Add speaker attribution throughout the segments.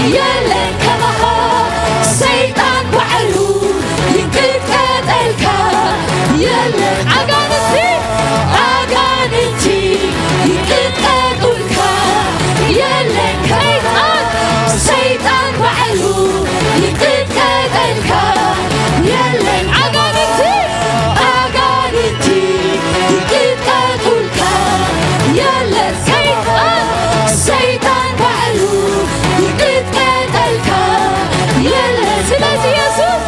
Speaker 1: يلن كمها سيطان وعلو ينقد قتلكا يلن عقانتي ينقد قتلكا يلن سيطان وعلو ينقد قتلكا يلن عقانتي ينقد قتلكا يلن سيطان وعلو ينقد قتلكا يلن سلاسي يسوس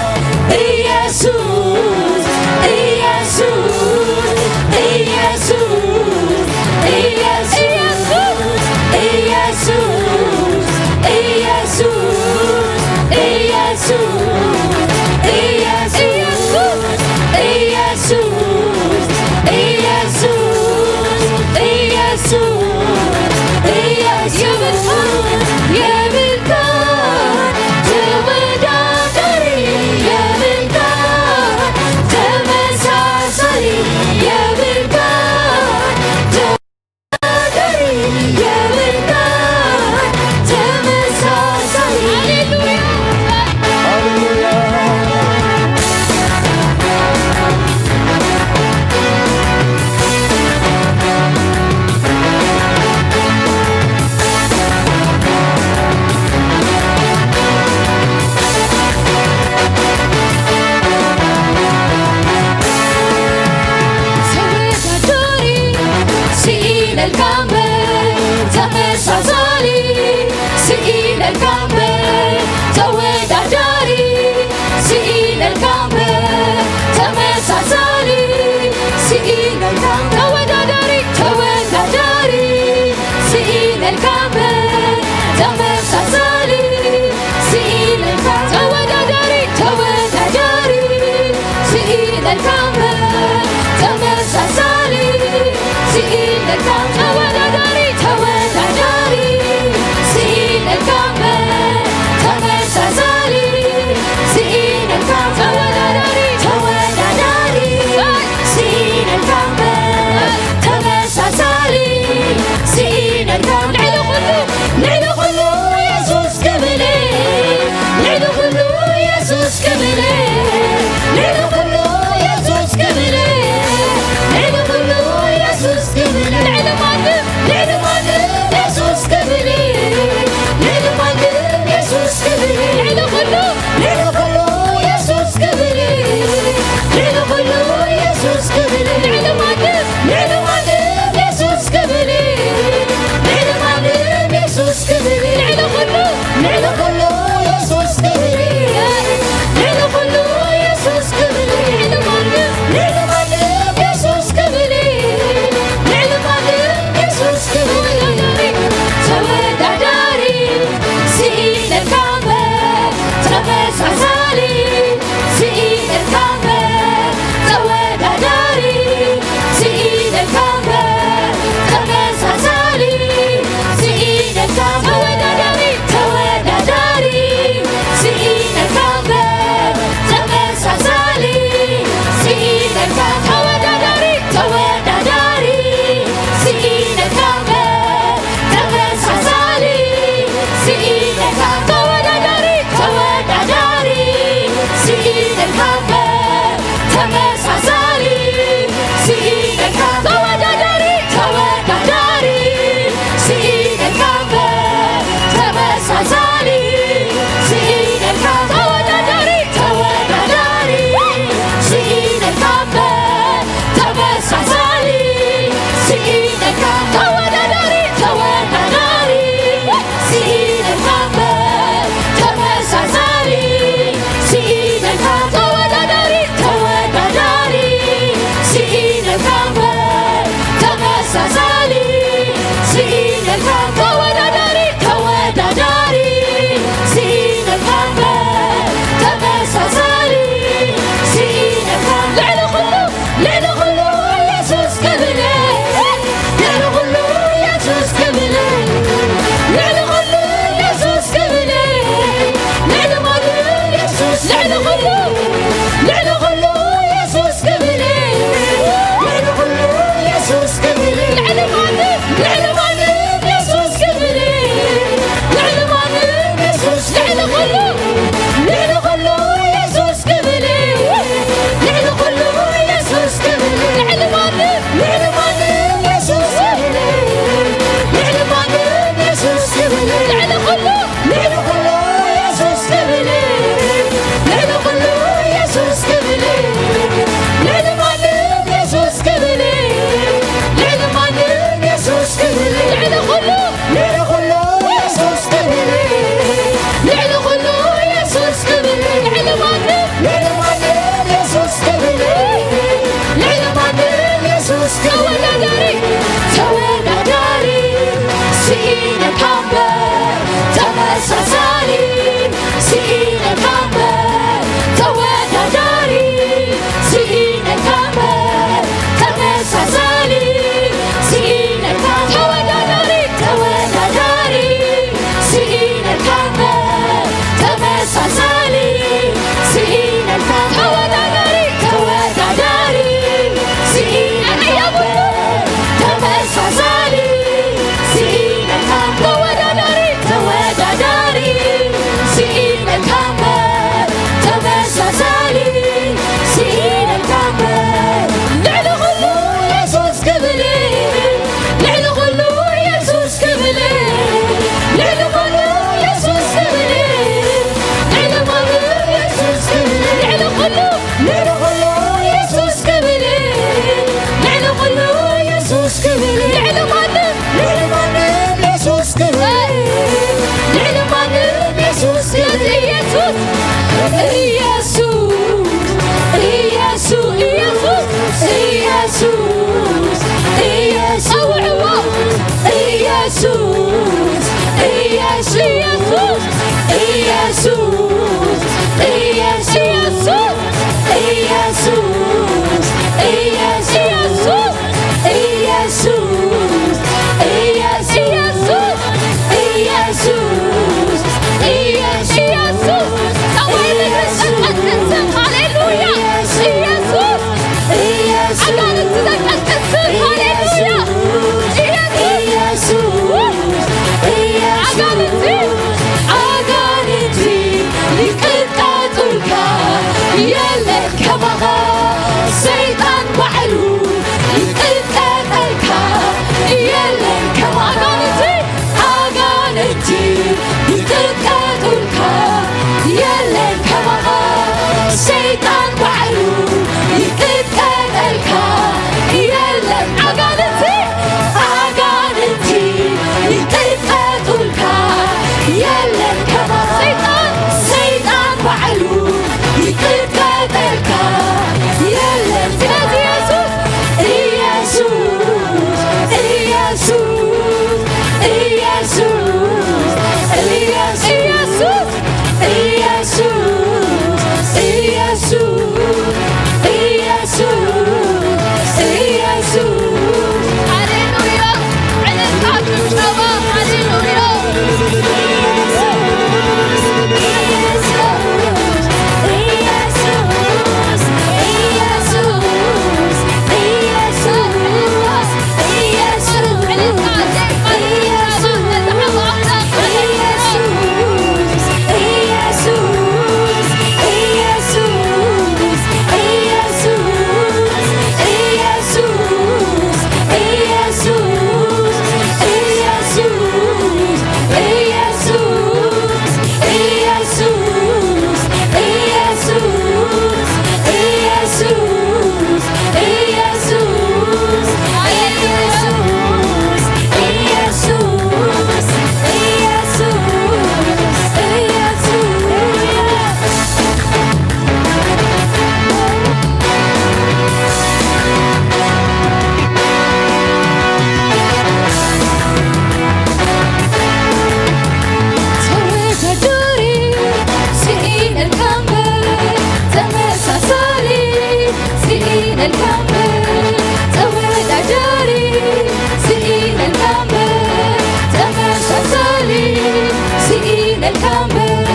Speaker 1: الكامل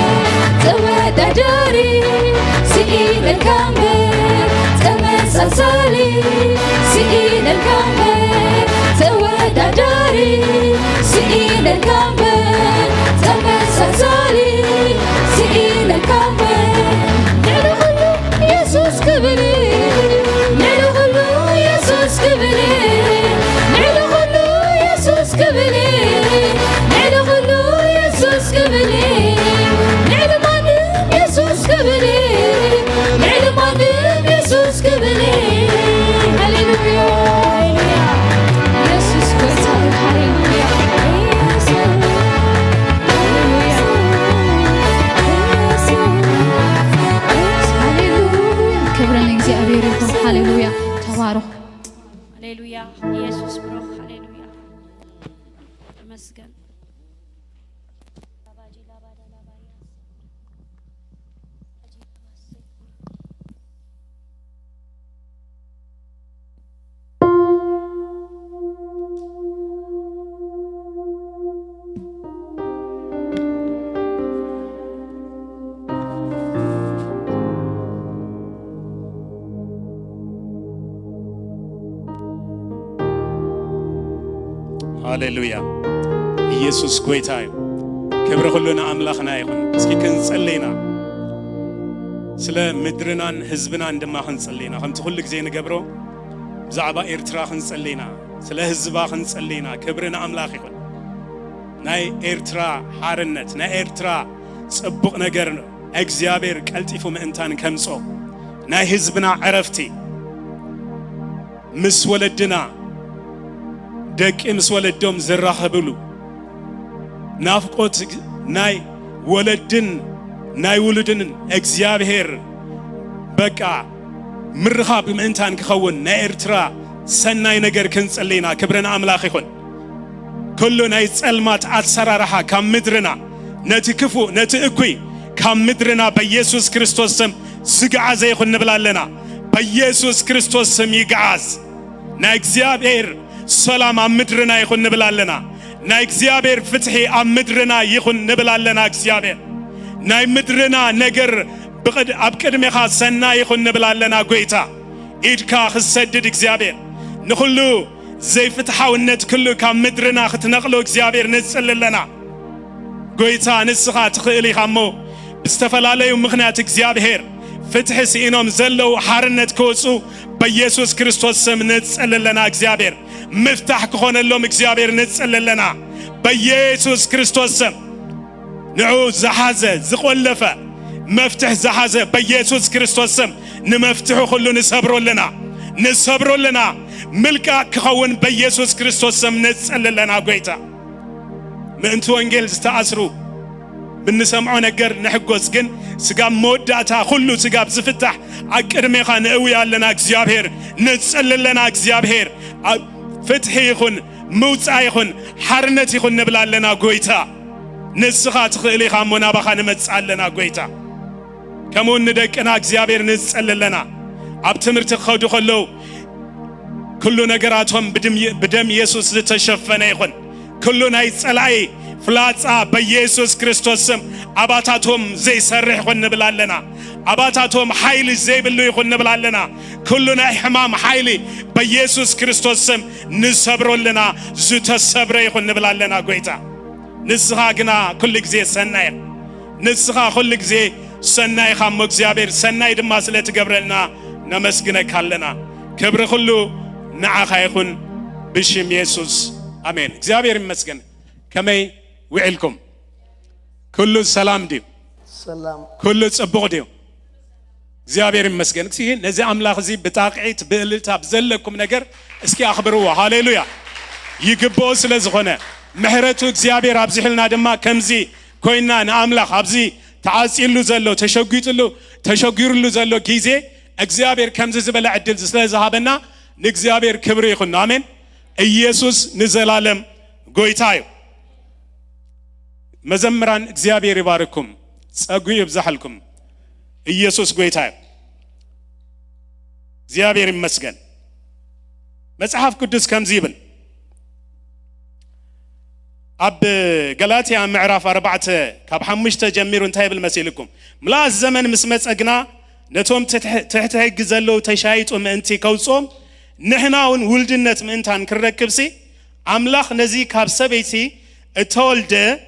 Speaker 1: توددري سئين الكامل تمسسالي سئين الكامل توددري سئين الكامل تمسسالي سئين الكامل نعلو خلو يسوس كبري نعلو خلو يسوس كبري نعلو خلو يسوس كبري نعلو خلو يسوس كبري نعلو مانم يسوس كبري نعلو مانم يسوس كبري هاليلويا يسوس كبري هاليلويا هاليلويا تبارك
Speaker 2: هاليلويا يسوع بروح هاليلويا تمسكن
Speaker 3: ሃሌሉያ ኢየሱስ ጌታዬ ክብር ሁሉ ለአምላክና ይሁን። እስኪ ክንጸልይና ስለ ምድርናን ህዝብናን ድማ ክንጸልይና ከምቲ ሁሉ ግዜ ንገብሮ ብዛዕባ ኤርትራ ክንጸልይና ስለ ህዝባ ክንጸልይና ክብርና አምላክ ይሁን። ናይ ኤርትራ ሓርነት ናይ ኤርትራ ጽቡቕ ነገር እግዚአብሔር ቀልጢፉ ምእንታን ከምጾ ናይ ህዝብና ዕረፍቲ ምስ ወለድና ደቂ ምስ ወለዶም ዝራኸብሉ ናፍቆት ናይ ወለድን ናይ ውሉድን እግዚአብሔር በቃ ምርኻብ ምእንታን ክኸውን ናይ ኤርትራ ሰናይ ነገር ክንጸልይና ክብርና አምላክ ይሁን። ኩሉ ናይ ጸልማት አሰራራሃ ካብ ምድርና ነቲ ክፉ ነቲ እኩይ ካብ ምድርና በኢየሱስ ክርስቶስ ስም ዝግዓዘ ይኹን ንብላለና። በኢየሱስ ክርስቶስ ስም ይግዓዝ። ናይ እግዚአብሔር ሰላም ኣብ ምድርና ይኹን ንብላለና። ናይ እግዚአብሔር ፍትሒ ኣብ ምድርና ይኹን ንብላለና። እግዚአብሔር ናይ ምድርና ነገር ኣብ ቅድሜኻ ሰናይ ይኹን ንብላለና። ጎይታ ኢድካ ክሰድድ እግዚአብሔር ንኹሉ ዘይፍትሓውነት ኩሉ ካብ ምድርና ክትነቕሎ እግዚአብሔር ንጽልለና። ጎይታ ንስኻ ትኽእል ኢኻ እሞ ብዝተፈላለዩ ምኽንያት እግዚአብሔር ፍትሒ ሲኢኖም ዘለው ሓርነት ክወፁ በኢየሱስ ክርስቶስ ስም ንጽልለና። እግዚአብሔር مفتاح كون اللهم እግዚአብሔር ንጽልለና በኢየሱስ ክርስቶስ ስም ንዑ ዘሓዘ ዝቆለፈ መፍትሕ ዘሓዘ በኢየሱስ ክርስቶስ ስም ንመፍትሑ ሁሉ ንሰብሮለና ምልቃ ክኸውን በኢየሱስ ክርስቶስ ስም ንጽልለና። ጎይታ ምእንቲ ወንጌል ዝተኣስሩ ብንሰምዖ ነገር ንሕጎስ ግን ስጋብ መወዳእታ ሁሉ ስጋብ ዝፍታሕ አቅድሜኻ ንእውያ ኣለና። እግዚአብሔር ንጽልለና። እግዚአብሔር ፍትሒ ይኹን ምውፃእ ይኹን ሓርነት ይኹን ንብላለና። ጎይታ ንስኻ ትኽእል ኢኻ እሞ ናባኻ ንመጽእ ኣለና። ጎይታ ከምኡ ንደቅና እግዚአብሔር ንጽልለና። ኣብ ትምህርቲ ክኸዱ ከለዉ ኩሉ ነገራቶም ብደም ኢየሱስ ዝተሸፈነ ይኹን። ኩሉ ናይ ጸላኢ ፍላጻ በኢየሱስ ክርስቶስ ስም አባታቶም ዘይሰርሕ ይኹን ንብላለና። አባታቶም ኃይል ዘይብሉ ይኹን ንብላለና። ኩሉ ናይ ሕማም ኃይል በኢየሱስ ክርስቶስ ስም ንሰብሮለና ዝተሰብረ ይኹን ንብላለና። ጎይታ ንስኻ ግና ኩሉ ግዜ ሰናይ ንስኻ ኩሉ ግዜ ሰናይ ኻሞ እግዚአብሔር ሰናይ ድማ ስለ ትገብረልና ነመስግነካ ኣለና። ክብሪ ሁሉ ንዓኻ ይኹን ብሽም ኢየሱስ አሜን። እግዚአብሔር ይመስገን። ከመይ ውዕልኩም? ኩሉ ሰላም ድዩ?
Speaker 4: ሰላም
Speaker 3: ኩሉ ጽቡቕ ድዩ? እግዚአብሔር ይመስገን። እስኪ ነዚ አምላኽ እዚ ብጣቂት ብእልልታ ብዘለኩም ነገር እስኪ አኽብርዎ። ሃሌሉያ ይግብኦ ስለ ዝኾነ ምሕረቱ እግዚአብሔር ኣብዝሕልና ድማ ከምዚ ኮይና ንአምላኽ ኣብዚ ተዓጺሉ ዘሎ ተሸጊሩሉ ዘሎ ጊዜ እግዚአብሔር ከምዚ ዝበለ ዕድል ስለ ዝሃበና ንእግዚአብሔር ክብሪ ይኹን። አሜን። ኢየሱስ ንዘላለም ጎይታ እዩ። መዘምራን እግዚአብሔር ይባርኩም፣ ጸጉይ ይብዛሕልኩም። ኢየሱስ ጎይታ እዩ። እግዚአብሔር ይመስገን። መጽሐፍ ቅዱስ ከምዚ ይብል أب غلاطيا معرف 4 كاب 5 جميرو انتهي بالمسيلكم ملا الزمن مسمت أجنا نتوم تحتهج زلو تشايت ومنتي كوصوم نحناون ولدنت منتان كركبسي أملاخ نزي كاب سبيتي التولد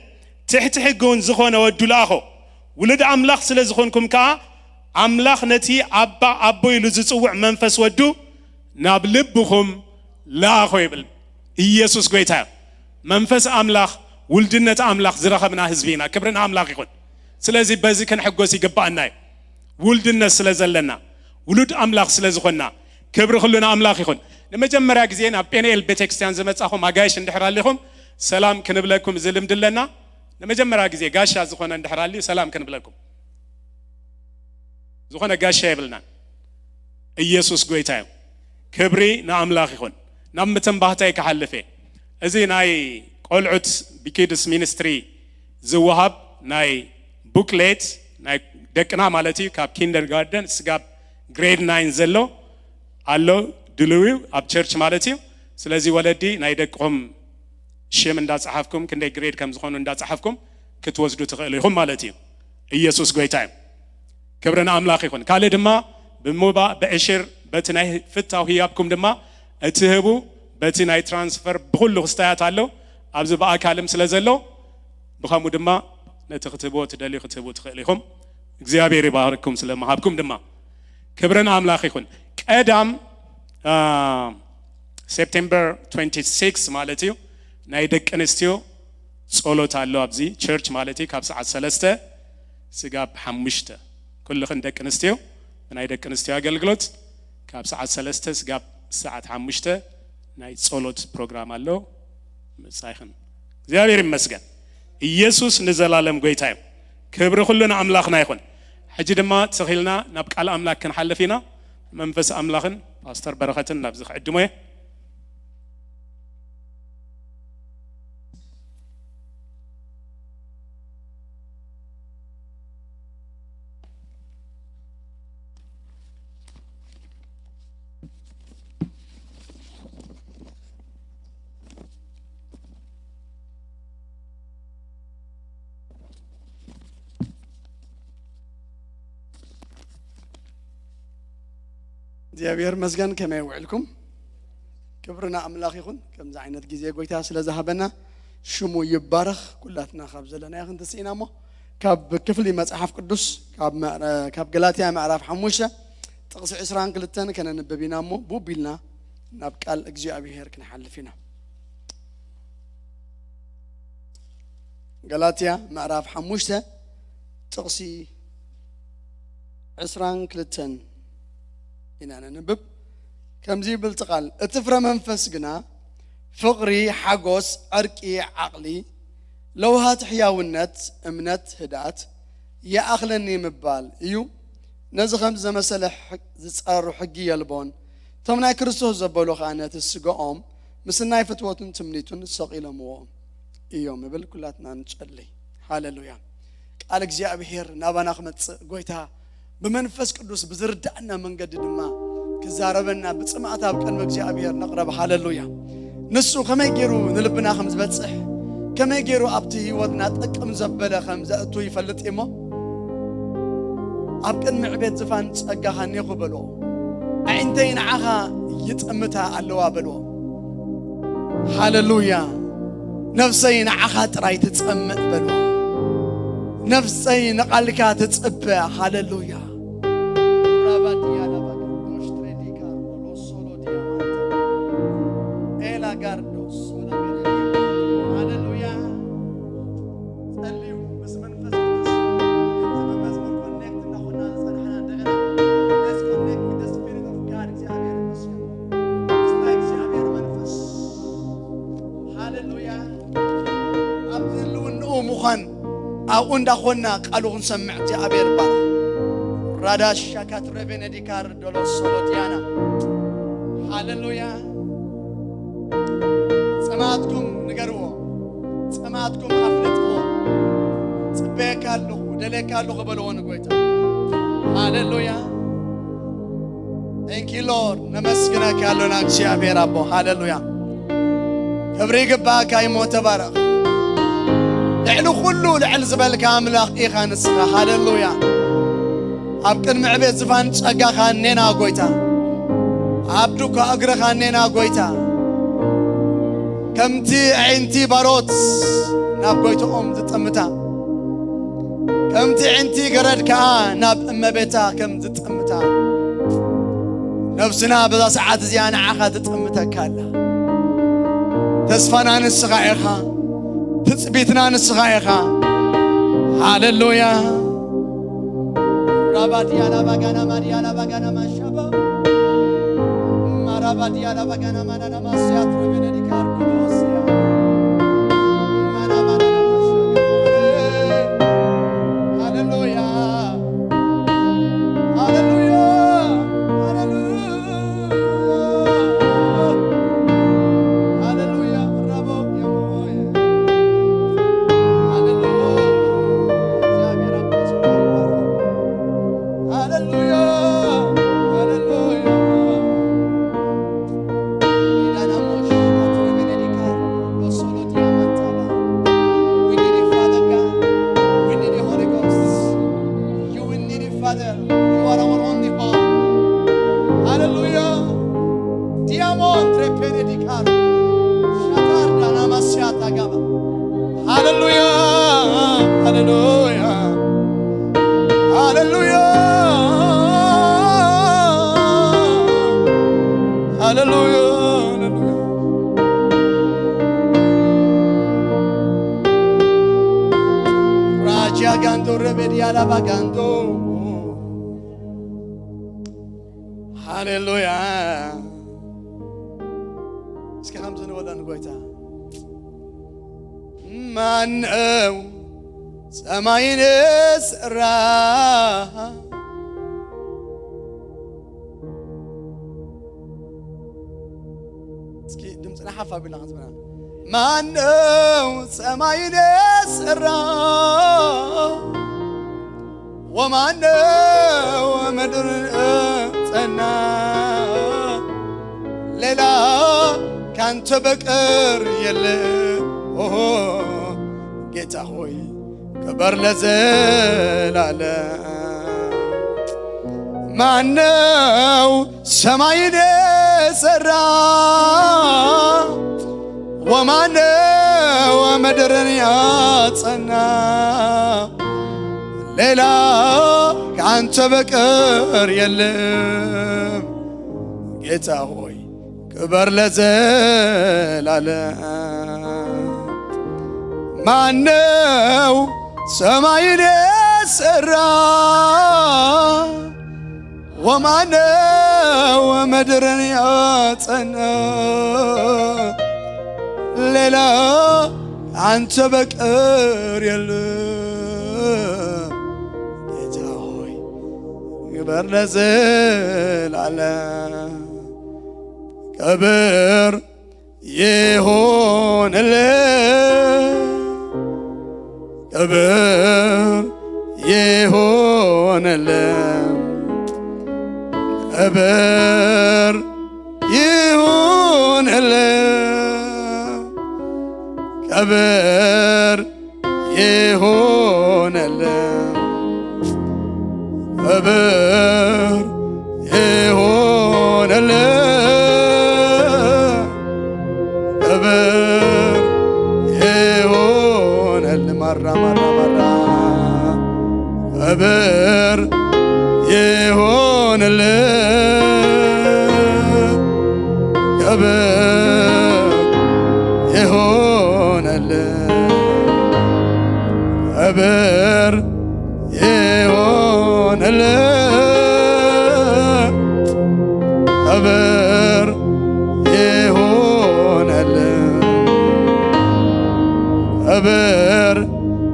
Speaker 3: تحتهجون زخون ودولاخو ولد أملاخ سلزخونكم كا أملاخ نتي أبو يلزوع منفس ودو نابلبهم لا خويبل يسوع قويتا منفس أملاخ ولدنة أملاخ زرخبنا حزبينا كبرنا أملاخ يكون سلازي بازي كان حقوسي قبعنا ولدنا سلازلنا ولد أملاخ سلازخنا كبر خلونا أملاخ يكون لما جمرا جزينا بين البيتكستان زمت أخو ما جايش ندحر لهم سلام كنبلكم زلم دلنا لما جمرا جزي جاش زخونا ندحر لي سلام كنبلكم زخونا جاش يبلنا يسوع قويتا كبري نأملاخ يكون نم تنبهتاي كحلفه أزي ناي قلعت بكيدس مينستري زوهاب ناي بوكليت ناي دكنا مالتي كاب كيندرغاردن سكاب grade 9 زلو allo دلوي اب church مالتي سلازي ولدي ناي دقهم شيم اندا صحافكم كندي grade كم زخونو اندا صحافكم كتوزدو تخيلهم مالتي يسوع غويتايم كبرنا املاخ يكون قال دما بموبا باشر بتناي فتاو هيابكم دما اتهبو بتناي ترانسفير بكل خستات አለው አብዝ በአካልም ስለዘለው በخمو دما ነተختبو تدلي ختبو تخيلهم እግዚአብሔር ይባርኩም ስለማሃብኩም دما ክብረና አምላክ ይሁን ቀዳም ሴፕቴምበር 26 ማለትዩ ናይ ደቀንስትዮ ጾሎት አለው አብዚ ቸርች ማለቲ ካብ ሰዓት 3 ስጋብ 5 ኩልኽን ደቀንስትዮ ናይ ደቀንስትዮ አገልግሎት ካብ ሰዓት 3 ስጋብ ሰዓት 5 ናይ ጾሎት ፕሮግራም አለው መጻይኽን እግዚአብሔር ይመስገን ኢየሱስ ንዘላለም ጎይታዩ ክብር ሁሉና አምላክና ይሁን ሕጂ ድማ ተኺልና ናብ ቃል አምላክ ክንሐልፊና መንፈስ አምላክን ፓስተር በረኸትን ናብ ዝኽዕድሞ
Speaker 4: እግዚአብሔር መስገን ከመይ ውዕልኩም ክብርና አምላክ ይሁን ከምዛ አይነት ጊዜ ጎይታ ስለዛሃበና ሽሙ ይባረክ ኩላትና ካብ ዘለና ይሁን ተሲናሞ ካብ ክፍሊ መጽሐፍ ቅዱስ ካብ ገላትያ ምዕራፍ 5 ጥቅስ 22 ከነንበቢናሞ ቡቢልና ናብ ቃል እግዚአብሔር ክንሐልፊና ገላትያ ምዕራፍ 5 ጥቅስ 22 إنا ننبب كم زي بالتقال اتفرى منفس قنا فقري حقوس عرقي عقلي لو هات حياونت امنت هدات يا أخلني مبال يو نزخم زي مسألة زتصار حقي يلبون تمنا كريستوس زبالو خانات السقام مسنا فتواتن تمنيتون السقيلة موام ايوم مبل كلاتنا نتشلي هاللويا قالك زي أبهير نابا ناخمت قويتها بمنفس قدوس بزردنا من قد دما كزاربنا بصمعتا بقلب እግዚአብሔር نقرب هاللويا نسو كما يجرو نلبنا خمس بتصح كما يجرو ابتي هيوتنا طقم زبله خمس اتو يفلط يمو ابقن معبيت زفان صقاخني خبلو عندين عها يطمتا علوا بلو هاللويا نفسي نعها تراي تتصمت بلو نفسي نقالك تتصبى هاللويا راباتي على بقى دوش تريدي كارو لو سولو ديامانتا إلا غاردوس ولا هاللويا سأليو بس منفس كنت بمزمور كونكت ناخونا صنحنا دغنا let's connect with the spirit of God እግዚአብሔር ይመስገን it's like እግዚአብሔር መንፈስ هاللويا አብዝሉ ነው ሙኻን أقول دخلنا قالوا نسمع جابير بار راداش شكات ربنا ديكار دولو سولو ديانا هاللويا سمعتكم نقروا سمعتكم أفلتوا سبيك الله دلك الله قبلوا نقويتا هاللويا thank you Lord نمسكنك الله نكشي أبي ربو هاللويا كبريك باك أي موت بارك لعل كله لعل زبالك أملاك إيخان السخا هاللويا أبكن معبيت زفان تشقا خانينا قويتا عبدوك أقر خانينا قويتا كمتي عينتي باروت ناب قويتو تتمتا كمتي عينتي قرد كا ناب أما بيتا كم تتمتا نفسنا بذا ساعات زيانة عخا تتمتا كالا تسفانا نسخايخا تثبيتنا نسخايخا هاللويا راباتيا لا باغانا ماريا لا باغانا ما شابا ما راباتيا لا باغانا ما انا ما سيات ربنا دي كاركوسيا ما انا ما شاغا هاللويا هاللويا هاللويا اسكي خمسة نودان قويتا من او سماين اسرا اسكي دمتنا حفا بنا خمسة من او سماين اسرا ومعنا ومدر أتنا ليلا كان تبكر يلي جيت أخوي كبر لزل على معنا سماين سرا ومعنا ومدر أتنا ليلا كان تبكر يلم جيتا هوي كبر لزل على معنو سماين سرا ومعنو مدرن ياتنا ليلا كان تبكر يلم كبر نزل على كبر يهون كبر يهون كبر يهون كبر يهون كبر يهون كبر يهون مرة كبر يهون كبر يهون كبر يهون كبر يهون كبر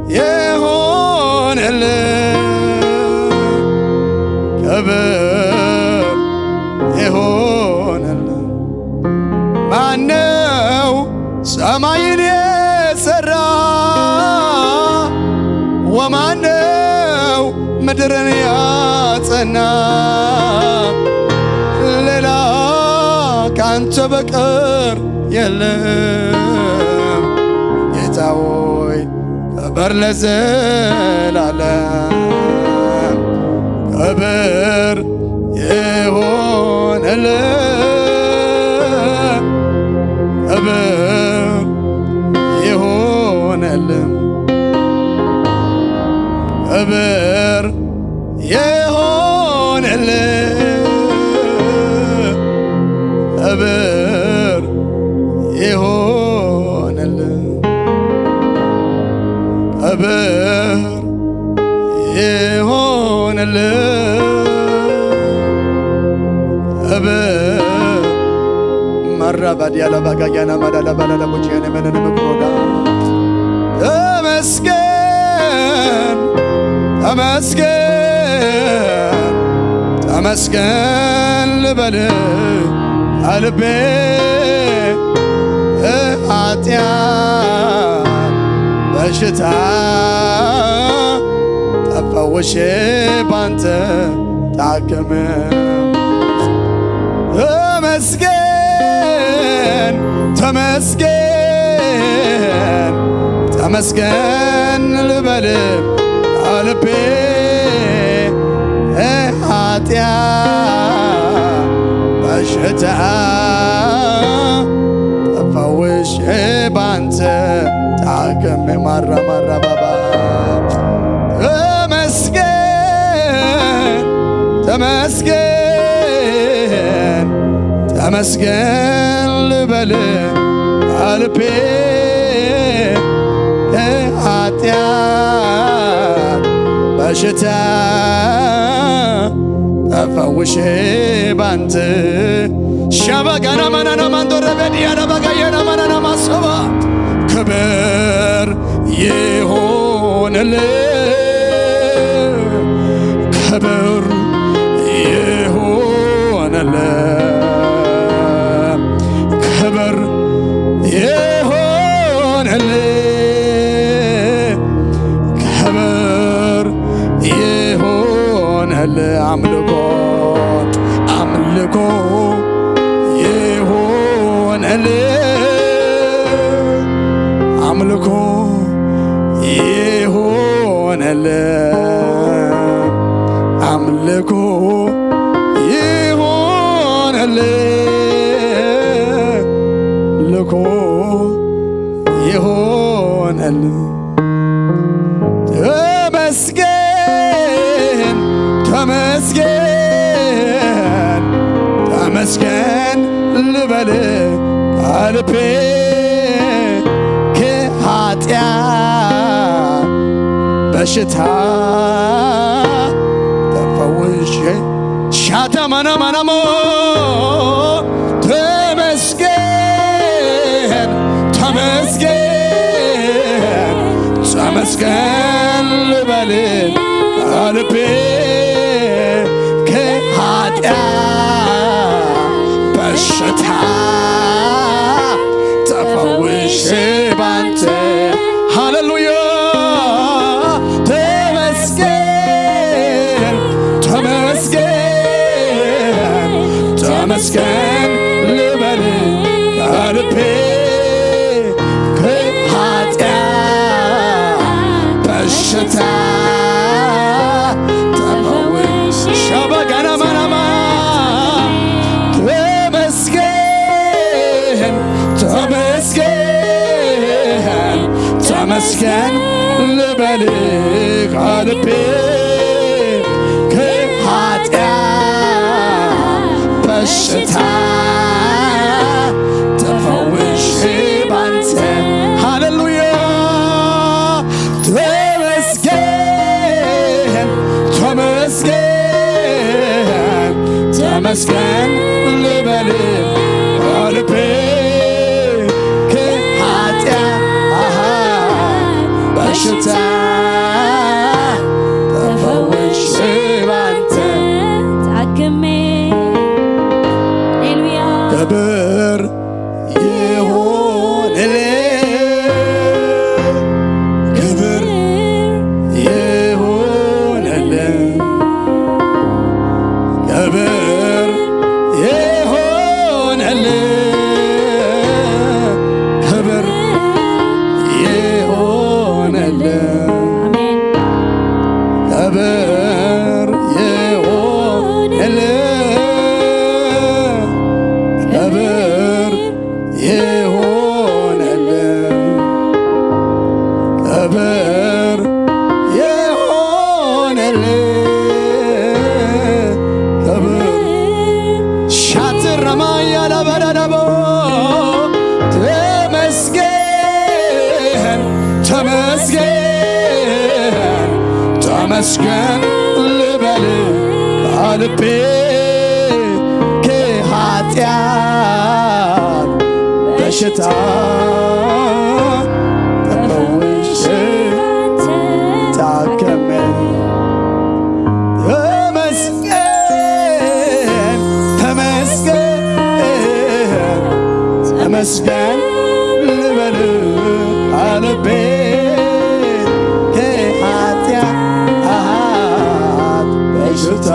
Speaker 4: يهون كبر يهون معنو سماين يسرا ومعنو مدرن ياتنا ليلا كان تبكر يلم يتاوي ክብር ለዘላለም ክብር ይሁንልህ ክብር ይሁንልህ ክብር ይሁንልህ ክብር ይሁንልህ ክብር ይሁንልህ ክብር መራባድ ያለባጋያና ማዳላባላ ቦቼነ መነነ በኩሮዳ ተመስገን ተመስገን ተመስገን ልበል አልቤ ኃጢአት በሽታ ተፈውሼ ባንተ ታከመ ተመስገን ተመስገን ተመስገን ልበል አልቤ ኃጢአት በሽታ ተፈውሼ ባንተ ታከመ ማራ ማራ ባባ ተመስገን ተመስገን ተመስገን ልበል አልቤ ኃጢአት በሽታ ተፈውሼ ባንተ ሻባጋና ማናና ማንዶረበዲያ ናባጋየና ማናና ማሰባ ክብር ይሁንልህ ክብር ይሁንልህ ክብር ይሁንልህ ክብር ይሁንልህ አምልኮ አምልኮ ይሁንልህ አምልኮ ይሁንልህ አምልኮ ይሁንልህ ልኮ ይሁንልህ ተመስገን ተመስገን ተመስገን ልበል ከልቤ ከኃጢአት በሽታ ተፈውሼ ሻታ ማና ማናሞ ተመስገን ተመስገን ተመስገን ልበል ከልቤ ከኃጢአት በሽታ ተፈውሼ ባንተ ሃሌሉያ ተመስገን ተመስገን ተመስገን ልበል ከልቤ ከኃጢአት በሽታ ተፈውሼ ሻባጋና ማናማ ተመስገን ተመስገን ተመስገን ልበል ከልቤ ከኃጢአት በሽታ ተፈውሼ ባንተ ሃሌሉያ ተመስገን ተመስገን ተመስገን ልበል ከልቤ ከኃጢአት በሽታ ተፈውሼ ባንተ
Speaker 2: ታክሜ ሃሌሉያ
Speaker 4: ክብር ይሁንልህ ክብር ይሁንልህ ክብር ክብር ሻትር ረማያ ለበረደቦ ተመስገን ተመስገን ተመስገን ልበል አልቤ ከኃጢአት በሽታ ተፈውሼ ታከሜ ተመስገን ተመስገን ተመስገን ልበል አልቤ ከኃጢአት በሽታ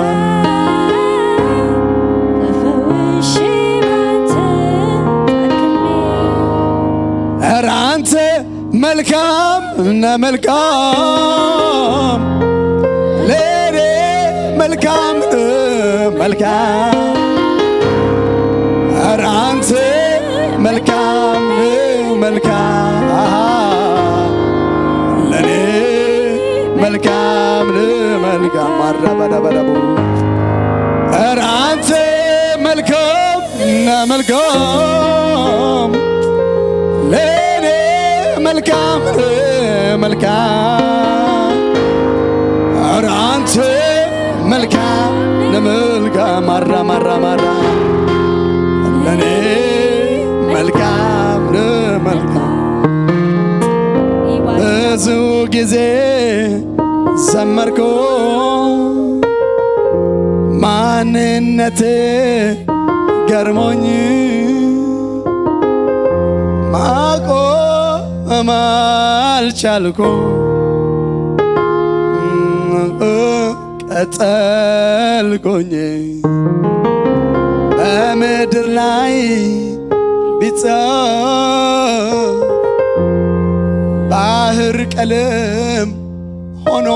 Speaker 4: ኧረ አንተ መልካም ነህ መልካም ለኔ መልካም መልካም ኧረ አንተ መልካም መልካም ለኔ መልካም መልካም ማረበደበደቡ ኧረ አንተ መልካም ነህ መልካም ለኔ መልካም መልካም ኧረ አንተ መልካም ለመልካም ማራ ማራ ማራ ለኔ መልካም ለመልካም ብዙ ጊዜ ዘመርኩ ማንነቴ ገርሞኝ ማቆም አልቻልኩ ቀጠልኩኝ በምድር ላይ ቢጻፍ ባህር ቀለም ሆኖ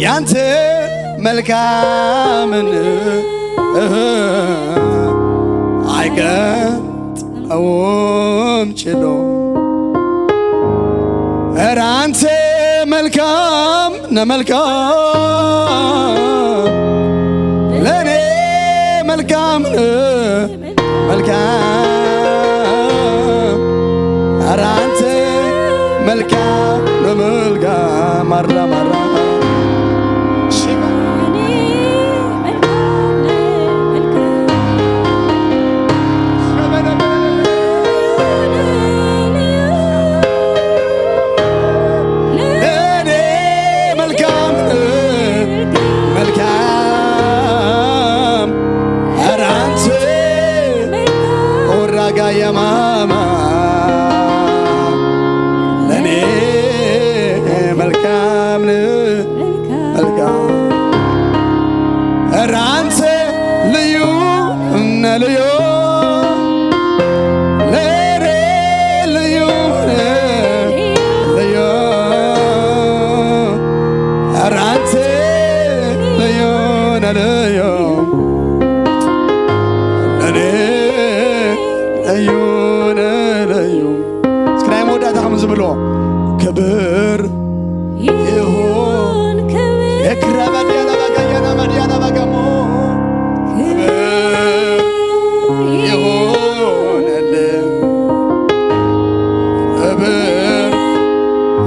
Speaker 4: ያንተ መልካምን አይገልጠውም ችሎ ኧረ አንተ መልካም ነህ መልካም ለኔ መልካም መልካም ኧረ አንተ መልካም ነህ መልካም ማራ ማራ የማማ ለኔ መልካም መልካም ኧረ አንተ ልዩ ነህ ልዩ ለኔ ልዩ ልዩ ኧረ አንተ ልዩ ነህ ልዩ ለኔ ለዩን ለዩ እስከላይ መውዳት አሁን ዝም ብሎ ክብር ይሁን የክረበድ ያለበገየነ መድያነ በገሞ ክብር ይሁንልህ ክብር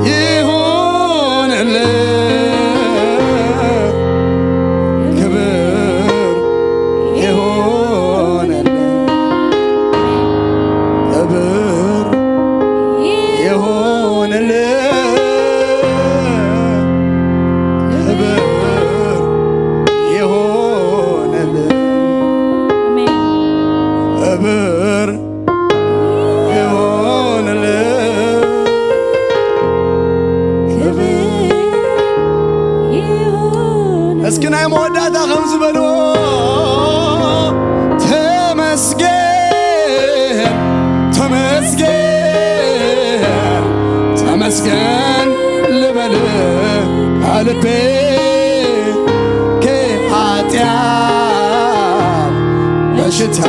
Speaker 4: ይሁንልህ ክብር ይሁንልህ ክብር ይሁንልህ ክብር ይሁንልህ ክብር ይሁንልህ እስኪ ናይ መወዳእታ ከም ዝበሎ ተመስገን ተመስገን ተመስገን ልበል አልቤ ከኃጢአት በሽታ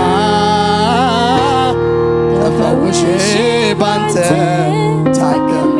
Speaker 4: ተፈውሼ ባንተ ታከሜ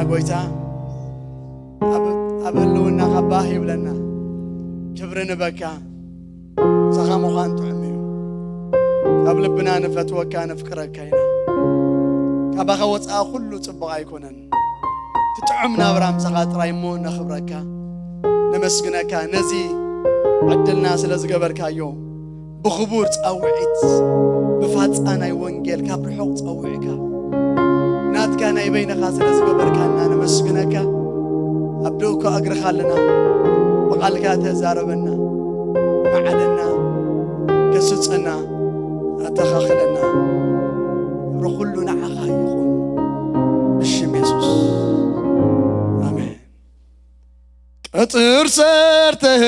Speaker 4: ጎይታ አበሉና ከባህ ይብለና ክብርን በካ ዘኻሙ ኻን ጥዕሚዩ ካብ ልብና ንፈትወካ ንፍቅረካ ኢና ካባኻ ወፃእ ኩሉ ጽቡቕ ኣይኮነን ትጥዕም ናብራም ዘኻ ጥራይ እሞ ነኽብረካ ነመስግነካ ነዚ ዕድልና ስለ ዝገበርካዮ ብኽቡር ጻውዒት ብፋጻ ናይ ወንጌል ካብ ርሑቕ ጸውዒካ ናትካ ናይ በይነኻ ስለ ዝገበርካና ነመስግነካ ኣብደውካ እግርኻ ኣለና በቓልካ ተዛረበና መዓለና ገስጽና ኣተኻኽለና ብኩሉ ንዓኻ ይኹን ብሽም ኢየሱስ አሜን። ቅጥር ሰርተህ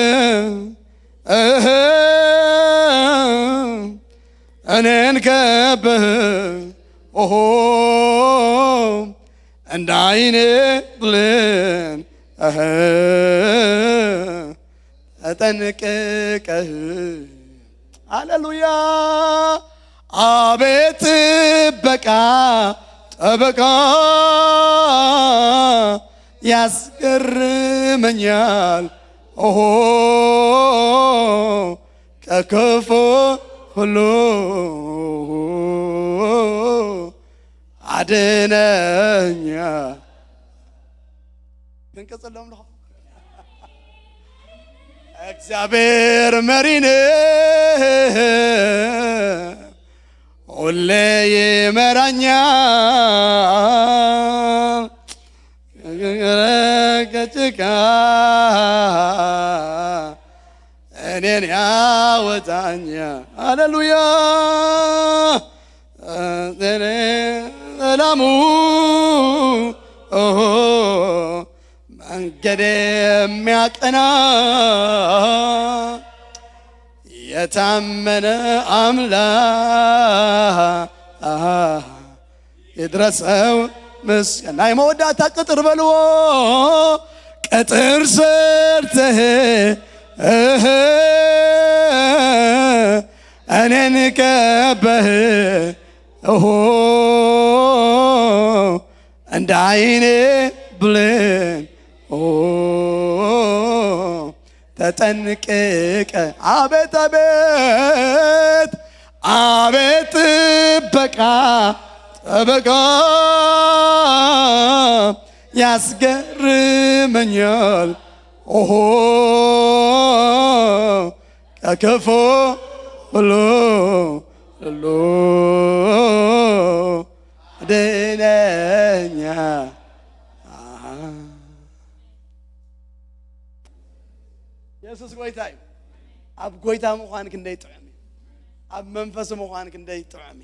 Speaker 4: እኔን ከበህ እንደ ዓይኔ ብሌን ተጠንቅቀህ ሃሌሉያ አቤት ጥበቃ ጠበቃ ያስገርመኛል ከክፉ ሁሉ አድነኛ እንቀጽለም ነው እግዚአብሔር መሪኔ ሁሌ ይመራኛል ከጭቃ እኔን ያወጣኛል ሃሌሉያ ሰላሙ መንገድ የሚያቀና የታመነ አምላክ ይድረሰው ምስጋና የመወዳታ ቅጥር በልዎ ቅጥር ሰርተህ እኔን ከበህ እንደ ዓይኔ ብሌን ተጠንቅቀ አቤት አቤት አቤት ጥበቃ ጠበቃ ያስገርመኛል ከክፉ ሁሉ አድነኛ ኢየሱስ ጎይታይ ኣብ ጎይታ ምዃንክ እንደይ ጥዕሚ ኣብ መንፈስ ምዃንክ እንደይ ጥዕሚ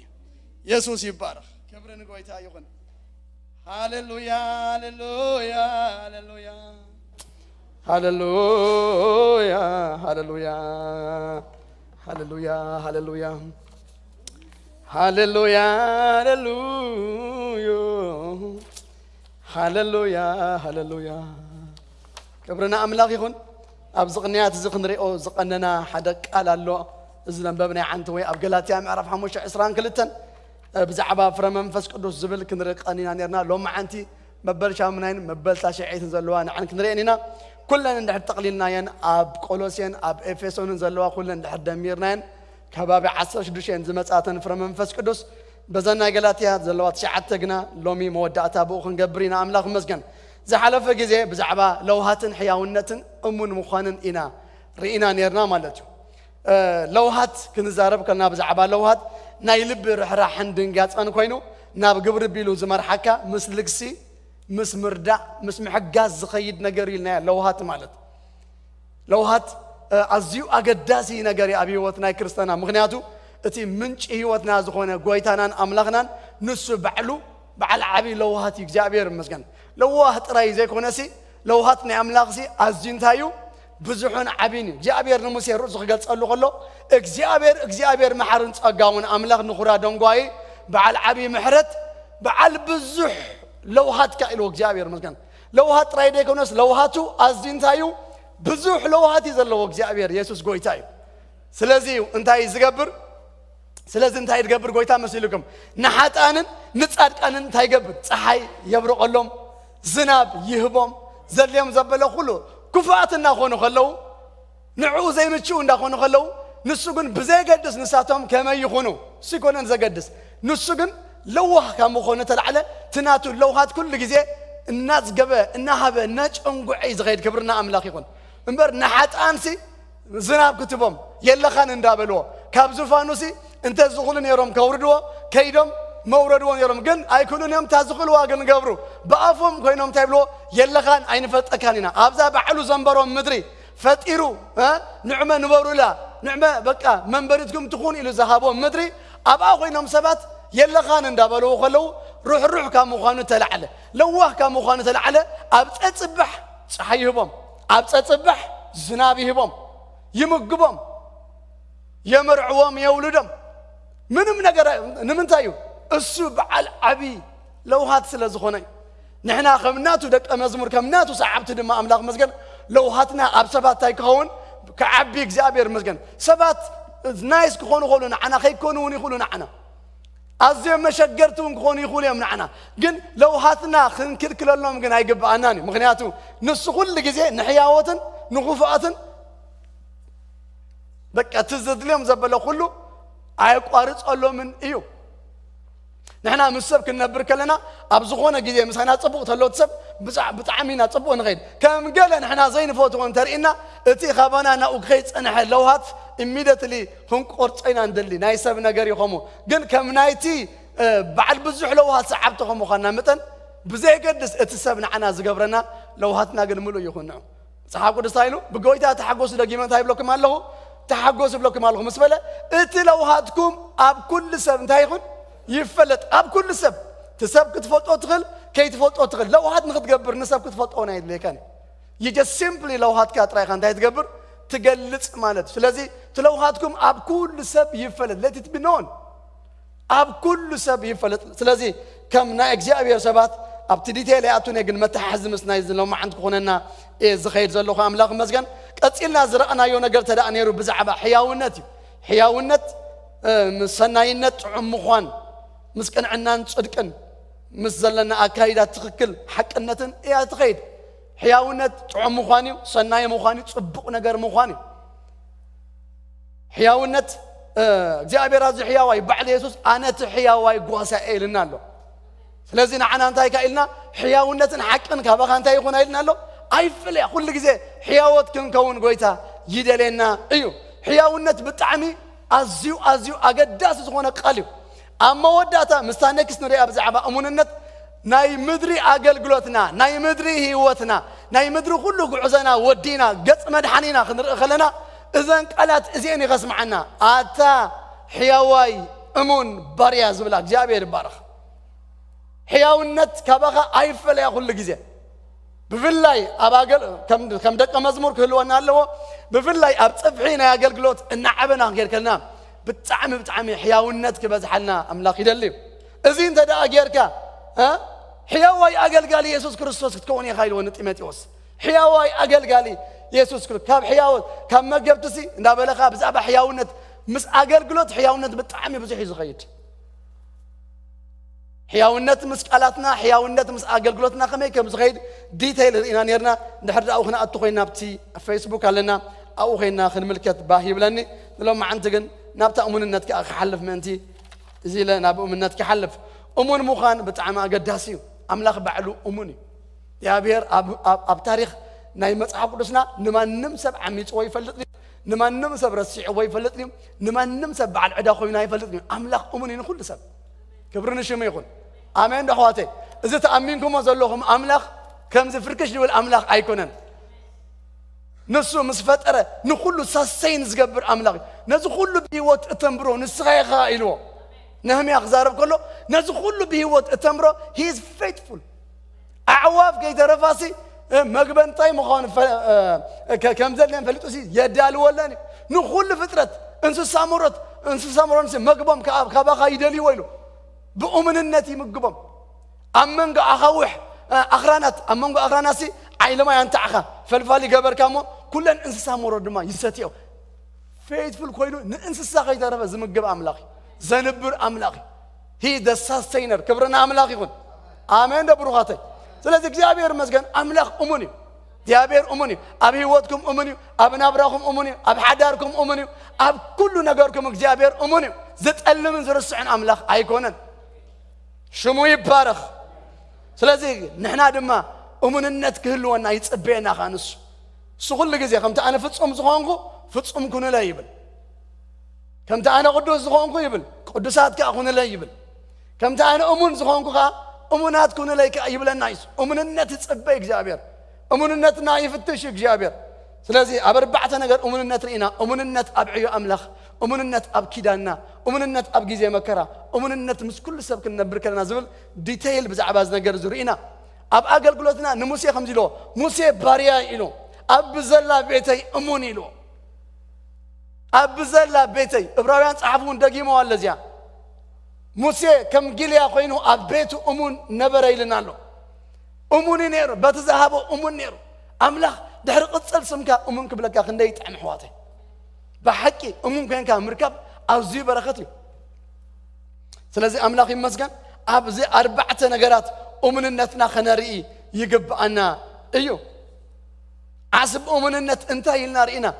Speaker 4: ኢየሱስ ይባረክ ክብርን ጎይታ ይኹን ሃሌሉያ ሃሌሉያ ሃሌሉያ ሃሌሉያ ሃሌሉያ ሃሌሉያ ሃሌሉያ ሃሌሉያ ሃሌሉያ ሃሌሉያ ክብርና ኣምላኽ ይኹን ኣብ ዝቕንያት እዚ ክንሪኦ ዝቐነና ሓደ ቃል ኣሎ እዚ ነንበብናይ ዓንቲ ወይ ኣብ ገላትያ ምዕራፍ 5:22 ብዛዕባ ፍረ መንፈስ ቅዱስ ዝብል ክንርኢ ቀኒና ነርና ሎማ ዓንቲ መበል ሻምናይን መበል ታሽዓይትን ዘለዋ ንዓን ክንሪአን ኢና ኩለን እንድሕር ጠቕሊልናየን ኣብ ቆሎስየን ኣብ ኤፌሶንን ዘለዋ ኩለን እንድሕር ደሚርናየን ከባቢ 16 ዝመጻተን ፍረ መንፈስ ቅዱስ በዘናይ ገላትያ ዘለዋ 9 ግና ሎሚ መወዳእታ ብኡ ክንገብር ኢና ኣምላኽ ይመስገን ዝሓለፈ ግዜ ብዛዕባ ለውሃትን ሕያውነትን እሙን ምዃንን ኢና ርኢና ነርና ማለት እዩ ለውሃት ክንዛረብ ከልና ብዛዕባ ለውሃት ናይ ልቢ ርሕራሕን ድንጋፀን ኮይኑ ናብ ግብሪ ቢሉ ዝመርሓካ ምስ ልግሲ ምስ ምርዳእ ምስ ምሕጋዝ ዝኸይድ ነገር ኢልና ለውሃት ማለት ለውሃት ኣዝዩ ኣገዳሲ ነገር ኣብ ህይወት ናይ ክርስትና ምክንያቱ እቲ ምንጭ ህይወትና ዝኾነ ጎይታናን ኣምላኽናን ንሱ ባዕሉ በዓል ዓቢ ለውሃት እግዚአብሔር ይመስገን ለውሃ ጥራይ ዘይኮነሲ ለውሃት ናይ ኣምላኽሲ ኣዝዩ እንታዩ ብዙሑን ዓቢን እግዚአብሔር ንሙሴ ርእሱ ክገልጸሉ ከሎ እግዚአብሔር መሓርን ጸጋውን ኣምላኽ ንኹራ ደንጓይ በዓል ዓቢ ምሕረት በዓል ብዙሕ ለውሃት ካኢሉ እግዚአብሔር ይመስገን ለውሃት ጥራይ ዘይኮነስ ለውሃቱ ኣዝዩ እንታዩ ብዙሕ ለውሃት ዘለዎ እግዚአብሔር ኢየሱስ ጎይታ እዩ ስለዚህ እንታይ ዝገብር ስለዚህ እንታይ ይገብር ጎይታ መስልኩም ንሓጣንን ንጻድቃንን እንታይ ይገብር ፀሓይ የብርቀሎም ዝናብ ይህቦም ዘልዮም ዘበለ ኩሉ ክፉኣት እናኾኑ ከለው ንዕኡ ዘይምችኡ እንዳኾኑ ከለው ንሱ ግን ብዘይገድስ ንሳቶም ከመይ ይኹኑ ሲኮነን ዘገድስ ንሱ ግን ለውሃ ከም ዝኾነ ተላዕለ ትናቱ ለውሃት ኩሉ ግዜ እናዝገበ እናሃበ እናጨንጉዐይ ዝኸይድ ክብርና ኣምላኽ ይኹን እምበር ንሓጣንሲ ዝናብ ክትቦም የለኻን እንዳበልዎ ካብ ዝፋኑሲ እንተ ዝኽእሉ ነይሮም ከውርድዎ ከይዶም መውረድዎ ነይሮም ግን ኣይክእሉን እዮም ታዝኽእልዋ ግን ገብሩ ብኣፎም ኮይኖም እንታይ ብልዎ የለኻን ኣይንፈልጠካን ኢና ኣብዛ ባዕሉ ዘንበሮም ምድሪ ፈጢሩ ንዕመ ንበሩላ ንዕመ በቃ መንበሪትኩም ትኹን ኢሉ ዝሃቦም ምድሪ ኣብኣ ኮይኖም ሰባት የለኻን እንዳበልዎ ከለው ሩሕ ካብ ምዃኑ ተላዕለ ለዋህ ካብ ምዃኑ ተላዕለ ኣብ ፀፅባሕ ፀሓይ ይህቦም ኣብ ፀፅባሕ ዝናብ ይህቦም ይምግቦም የመርዕዎም የውልዶም ምንም ነገር ንምንታይ እዩ እሱ በዓል ዓቢ ለውሃት ስለ ዝኾነ ንሕና ከምናቱ ደቀ መዝሙር ከምናቱ ሰዓብቲ ድማ ኣምላኽ መስገን ለውሃትና ኣብ ሰባት እንታይ ክኸውን ከዓቢ እግዚአብሔር መስገን ሰባት ናይስ ክኾኑ ይኽእሉ ንዓና ከይኮኑ እውን ይኽእሉ ንዓና ኣዝዮም መሸገርቲ እውን ክኾኑ ይኽእሉ እዮም ንዓና ግን ለውሃትና ክንክልክለሎም ግን ኣይግባኣናን እዩ ምክንያቱ ንሱ ኩሉ ግዜ ንሕያወትን ንኽፉኣትን በቃ ትዘድልዮም ዘበለ ኩሉ ኣይቋርፀሎምን እዩ ንሕና ምስ ሰብ ክንነብር ከለና ኣብ ዝኾነ ግዜ ምሳና ፅቡቕ ተሎት ሰብ ብጣዕሚና ፅቡቕ ንኸይድ ከም ገለ ንሕና ዘይንፈትዎ እንተርኢና እቲ ኻባና ናኡ ከይፀንሐ ለውሃት ኢሚደትሊ ክንቆርፀይና እንደሊ ናይ ሰብ ነገር ይኸሙ ግን ከም ናይቲ በዓል ብዙሕ ለውሃት ሰዓብቲ ከምዃንና መጠን ብዘይገድስ እቲ ሰብ ንዓና ዝገብረና ለውሃትና ግን ምሉእ ይኹን ንዑ መፅሓፍ ቅዱስ ኢሉ ብጎይታ ተሓጎሱ ደጊመ እንታይ ይብለኩም ኣለኹ ተሓጎሱ ብለኩም ኣለኹ ምስ በለ እቲ ለውሃትኩም ኣብ ኩሉ ሰብ እንታይ ይኹን ይፈለጥ ኣብ ኩሉ ሰብ ትሰብ ክትፈልጦ ትኽእል ከይትፈልጦ ትኽእል ለውሃት ንኽትገብር ንሰብ ክትፈልጦ ናይ የድልየካን you just simply ለውሃትካ ጥራይካ እንታይ ትገብር ትገልጽ ማለት ስለዚህ ትለውሃትኩም ኣብ ኩሉ ሰብ ይፈለጥ let it be known ኣብ ኩሉ ሰብ ይፈለጥ ስለዚህ ከም ናይ እግዚአብሔር ሰባት ኣብ ዲቴል ያቱን ግን መተሓዝ ምስናይ ዘለው ማዓንት ኮነና ዝኸይድ ዘለኹ ኣምላኽ መስገን ቀፂልና ዝረኣናዮ ነገር ተዳእ ነይሩ ብዛዕባ ሕያውነት እዩ ሕያውነት ሰናይነት ጥዑም ምዃን ምስ ቅንዕናን ጽድቅን ምስ ዘለና ኣካይዳት ትኽክል ሓቅነትን እያ ትኸይድ ሕያውነት ጥዑም ምዃን እዩ ሰናይ ምዃን እዩ ጽቡቕ ነገር ምዃን እዩ ሕያውነት እግዚአብሔር ኣዝዩ ሕያዋይ ባዕሊ ኢየሱስ ኣነቲ ሕያዋይ ጓሳኤ ኢልና ኣሎ ስለዚህ ንዓና እንታይ ኢልና ሕያውነትን ሓቅን ካባኻ እንታይ ይኹን ኢልና ኣሎ ኣይፍለያ ኩሉ ግዜ ሕያወት ክንከውን ጎይታ ይደለየና እዩ ሕያውነት ብጣዕሚ ኣዝዩ ኣገዳሲ ዝኾነ ቃል እዩ ኣብ መወዳእታ ምስታ ነክስ ንሪኣ ብዛዕባ እሙንነት ናይ ምድሪ ኣገልግሎትና ናይ ምድሪ ህይወትና ናይ ምድሪ ኩሉ ጉዕዘና ወዲና ገጽ መድሓኒና ክንርኢ ከለና እዘን ቃላት እዚአን ይኸስምዓና ኣታ ሕያዋይ እሙን ባርያ ዝብላ እግዚአብሔር ይባረኽ ሕያውነት ካባኻ ኣይፈለያ ኩሉ ግዜ بفلاي أباقل كم دقة مزمور كله أنا له بفلاي أبصفحين يا قلقلوت إن عبنا غير كلنا بتعمي حياونت كبزحنا أملاك يدلي إذن تدا غيرك ها حياوي أقل قالي يسوع كريستوس تكوني خايل ونتيمتيوس حياوي أقل قالي يسوع كريستوس كاب حياو كم ما جبتسي نابلخا بزعب حياونت مس أقل قلوت حياونت بتعمي بزحي زخيت حياونت مسقالاتنا حياونت مس أقلقلوتنا خمي كم زغيد ديتيل إنا نيرنا نحرد أو خنا أتوخينا بتي فيسبوك علينا أو خينا خن ملكة باهي بلاني لو ما عندكن نبتة أمون النت كحلف منتي زي لا نبأ من النت كحلف أمون مخان بتعمى قداسيو أملاخ بعلو أموني يا بير أب تاريخ نايمت عقدسنا نما نمسب عميت ويفلتني نما نمسب رسيع ويفلتني نما نمسب بعد عدا خوينا يفلتني أملاخ أموني نقول سب كبرنا شو ما يقول آمين دخواتي إذا تأمينكم وزلهم أملاخ كم زفركش دول أملاخ أيكونن نسو مسفترة نقوله ساسين زجبر أملاخ نزخوله بيوت التمبرو نسخيخا إلو نهم يخزارب كله نزخوله بيوت التمبرو he is faithful أعواف كي ترفاسي مقبن طاي مخان كم زلنا فلتوسي يدال ولاني نقول فترة انسو سامورت مقبم كابا يدلي ويلو بأمن النتي مقبم أمنق أخوح أخرانات أمنق أخراناسي عيلما ينتعخا فالفالي قبر كامو كلن انسسا مرد ما يستيو faithful كويلو انسسا غير رفا زمقب أملاقي زنبر أملاقي he the sustainer كبرنا أملاقي يقول آمين دا بروخاتي سلازي جابير مزقان أملاق أموني جابير أموني أبي واتكم أموني أب نبراكم أموني أب حداركم أموني أب كل نجاركم جابير أموني زت ألمن زرسعن أملاق أيكونن شمو يبارخ سلازي نحنا دما أمون النت كهلونا يتصبينا خانس سقول لك زي كم أنا فتسهم زخانكو فتسهم كنا لا يبل كم أنا قدوس زخانكو يبل قدوسات كأخونا لا يبل كم أنا أمون زخانكو خا أمونات كنا لا يبل الناس أمون النت يتصبيك جابير أمون النت نايف التشيك جابير سلازي أبربعتنا غير أمون النت رينا أمون النت أبعيو أملاخ أمون النت أب كيدانا أمون النت أب جزء مكرا أمون النت مس كل سبب كنا بركنا زول ديتيل بزعبازنا جر زورينا أب أقل قلتنا نموسي خمسة لو موسى باريا إلو أب زلا بيتي أمون إلو أب زلا بيتي إبراهيم صحفون دقيمة ولا زيا موسى كم جيلي أخوينه أب بيته أمون نبرة إلنا له أمون نيرو بتذهبوا أمون نيرو أملاخ دحر قصل سمكا أمون قبلك خنديت عن حواتي بحكي أمون كان مركب أو زي بركتي سلازي أملاخ مسكن أب زي 4 نجارات أمون النتنا خناري يجب أنا أيو عصب أمون النت انتهي النار إنا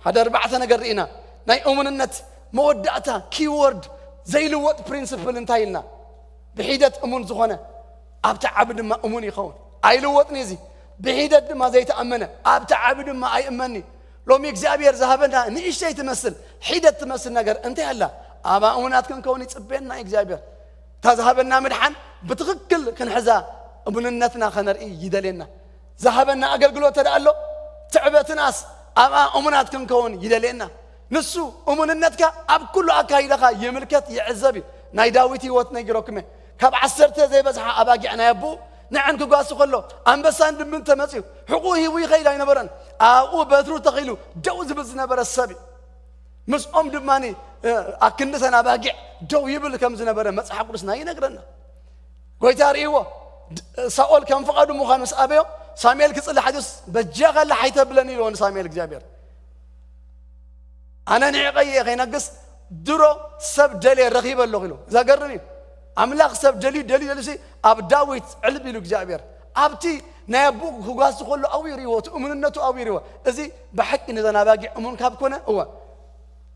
Speaker 4: هذا 4 نجار إنا ناي أمون النت مودعتها كيورد زي لوات برينسيبل انتهي لنا بحيدة أمون زخانة أبتع عبد ما أمون يخون أي لوات نيزي بحيدة ما زي تأمنه أبتع عبد ما أي أمني لو ميك زابير ذهبنا نيش شيء تمثل حيدة تمثل نجار انتهي هلا أبا أمونات كن كوني تسبينا إيك زابير تذهبنا مدحن بتغكل كن حزا أمون النتنا خنر إيه يدلنا ذهبنا أقل قلوا تدعلو تعبت ناس أبا أمونات كن كوني يدلنا نسو أمون النتك أب كله أكايدها يملكت يعزبي نايداويتي واتنا يجروكمه كاب عسرته زي بزح أباقي أنا يبو نعنك قاسو خلو أم بس عند من تمسيو حقوقه ويخيل أي نبرن أو بثرو تخيلو جوز بزنا بر السبي مس أم دماني أكنت أنا باقي جو يبل كم زنا بر مسح قرصنا ينقرنا قويتار إيوه سأقول كم فقدوا مخانس أبيو ساميل كسل حدث بجاغ اللي حيتبلني لون ساميل جابير أنا نعقي غي نقص درو سب دلي رغيب اللغلو زاقرني أملاق سب دلي شيء أب داويت علبي لك جابير أبتي نابوك هقاس خلو أويري وات أمون النتو أويري وات إذا بحق إن إذا نباقي أمون كابكونا هو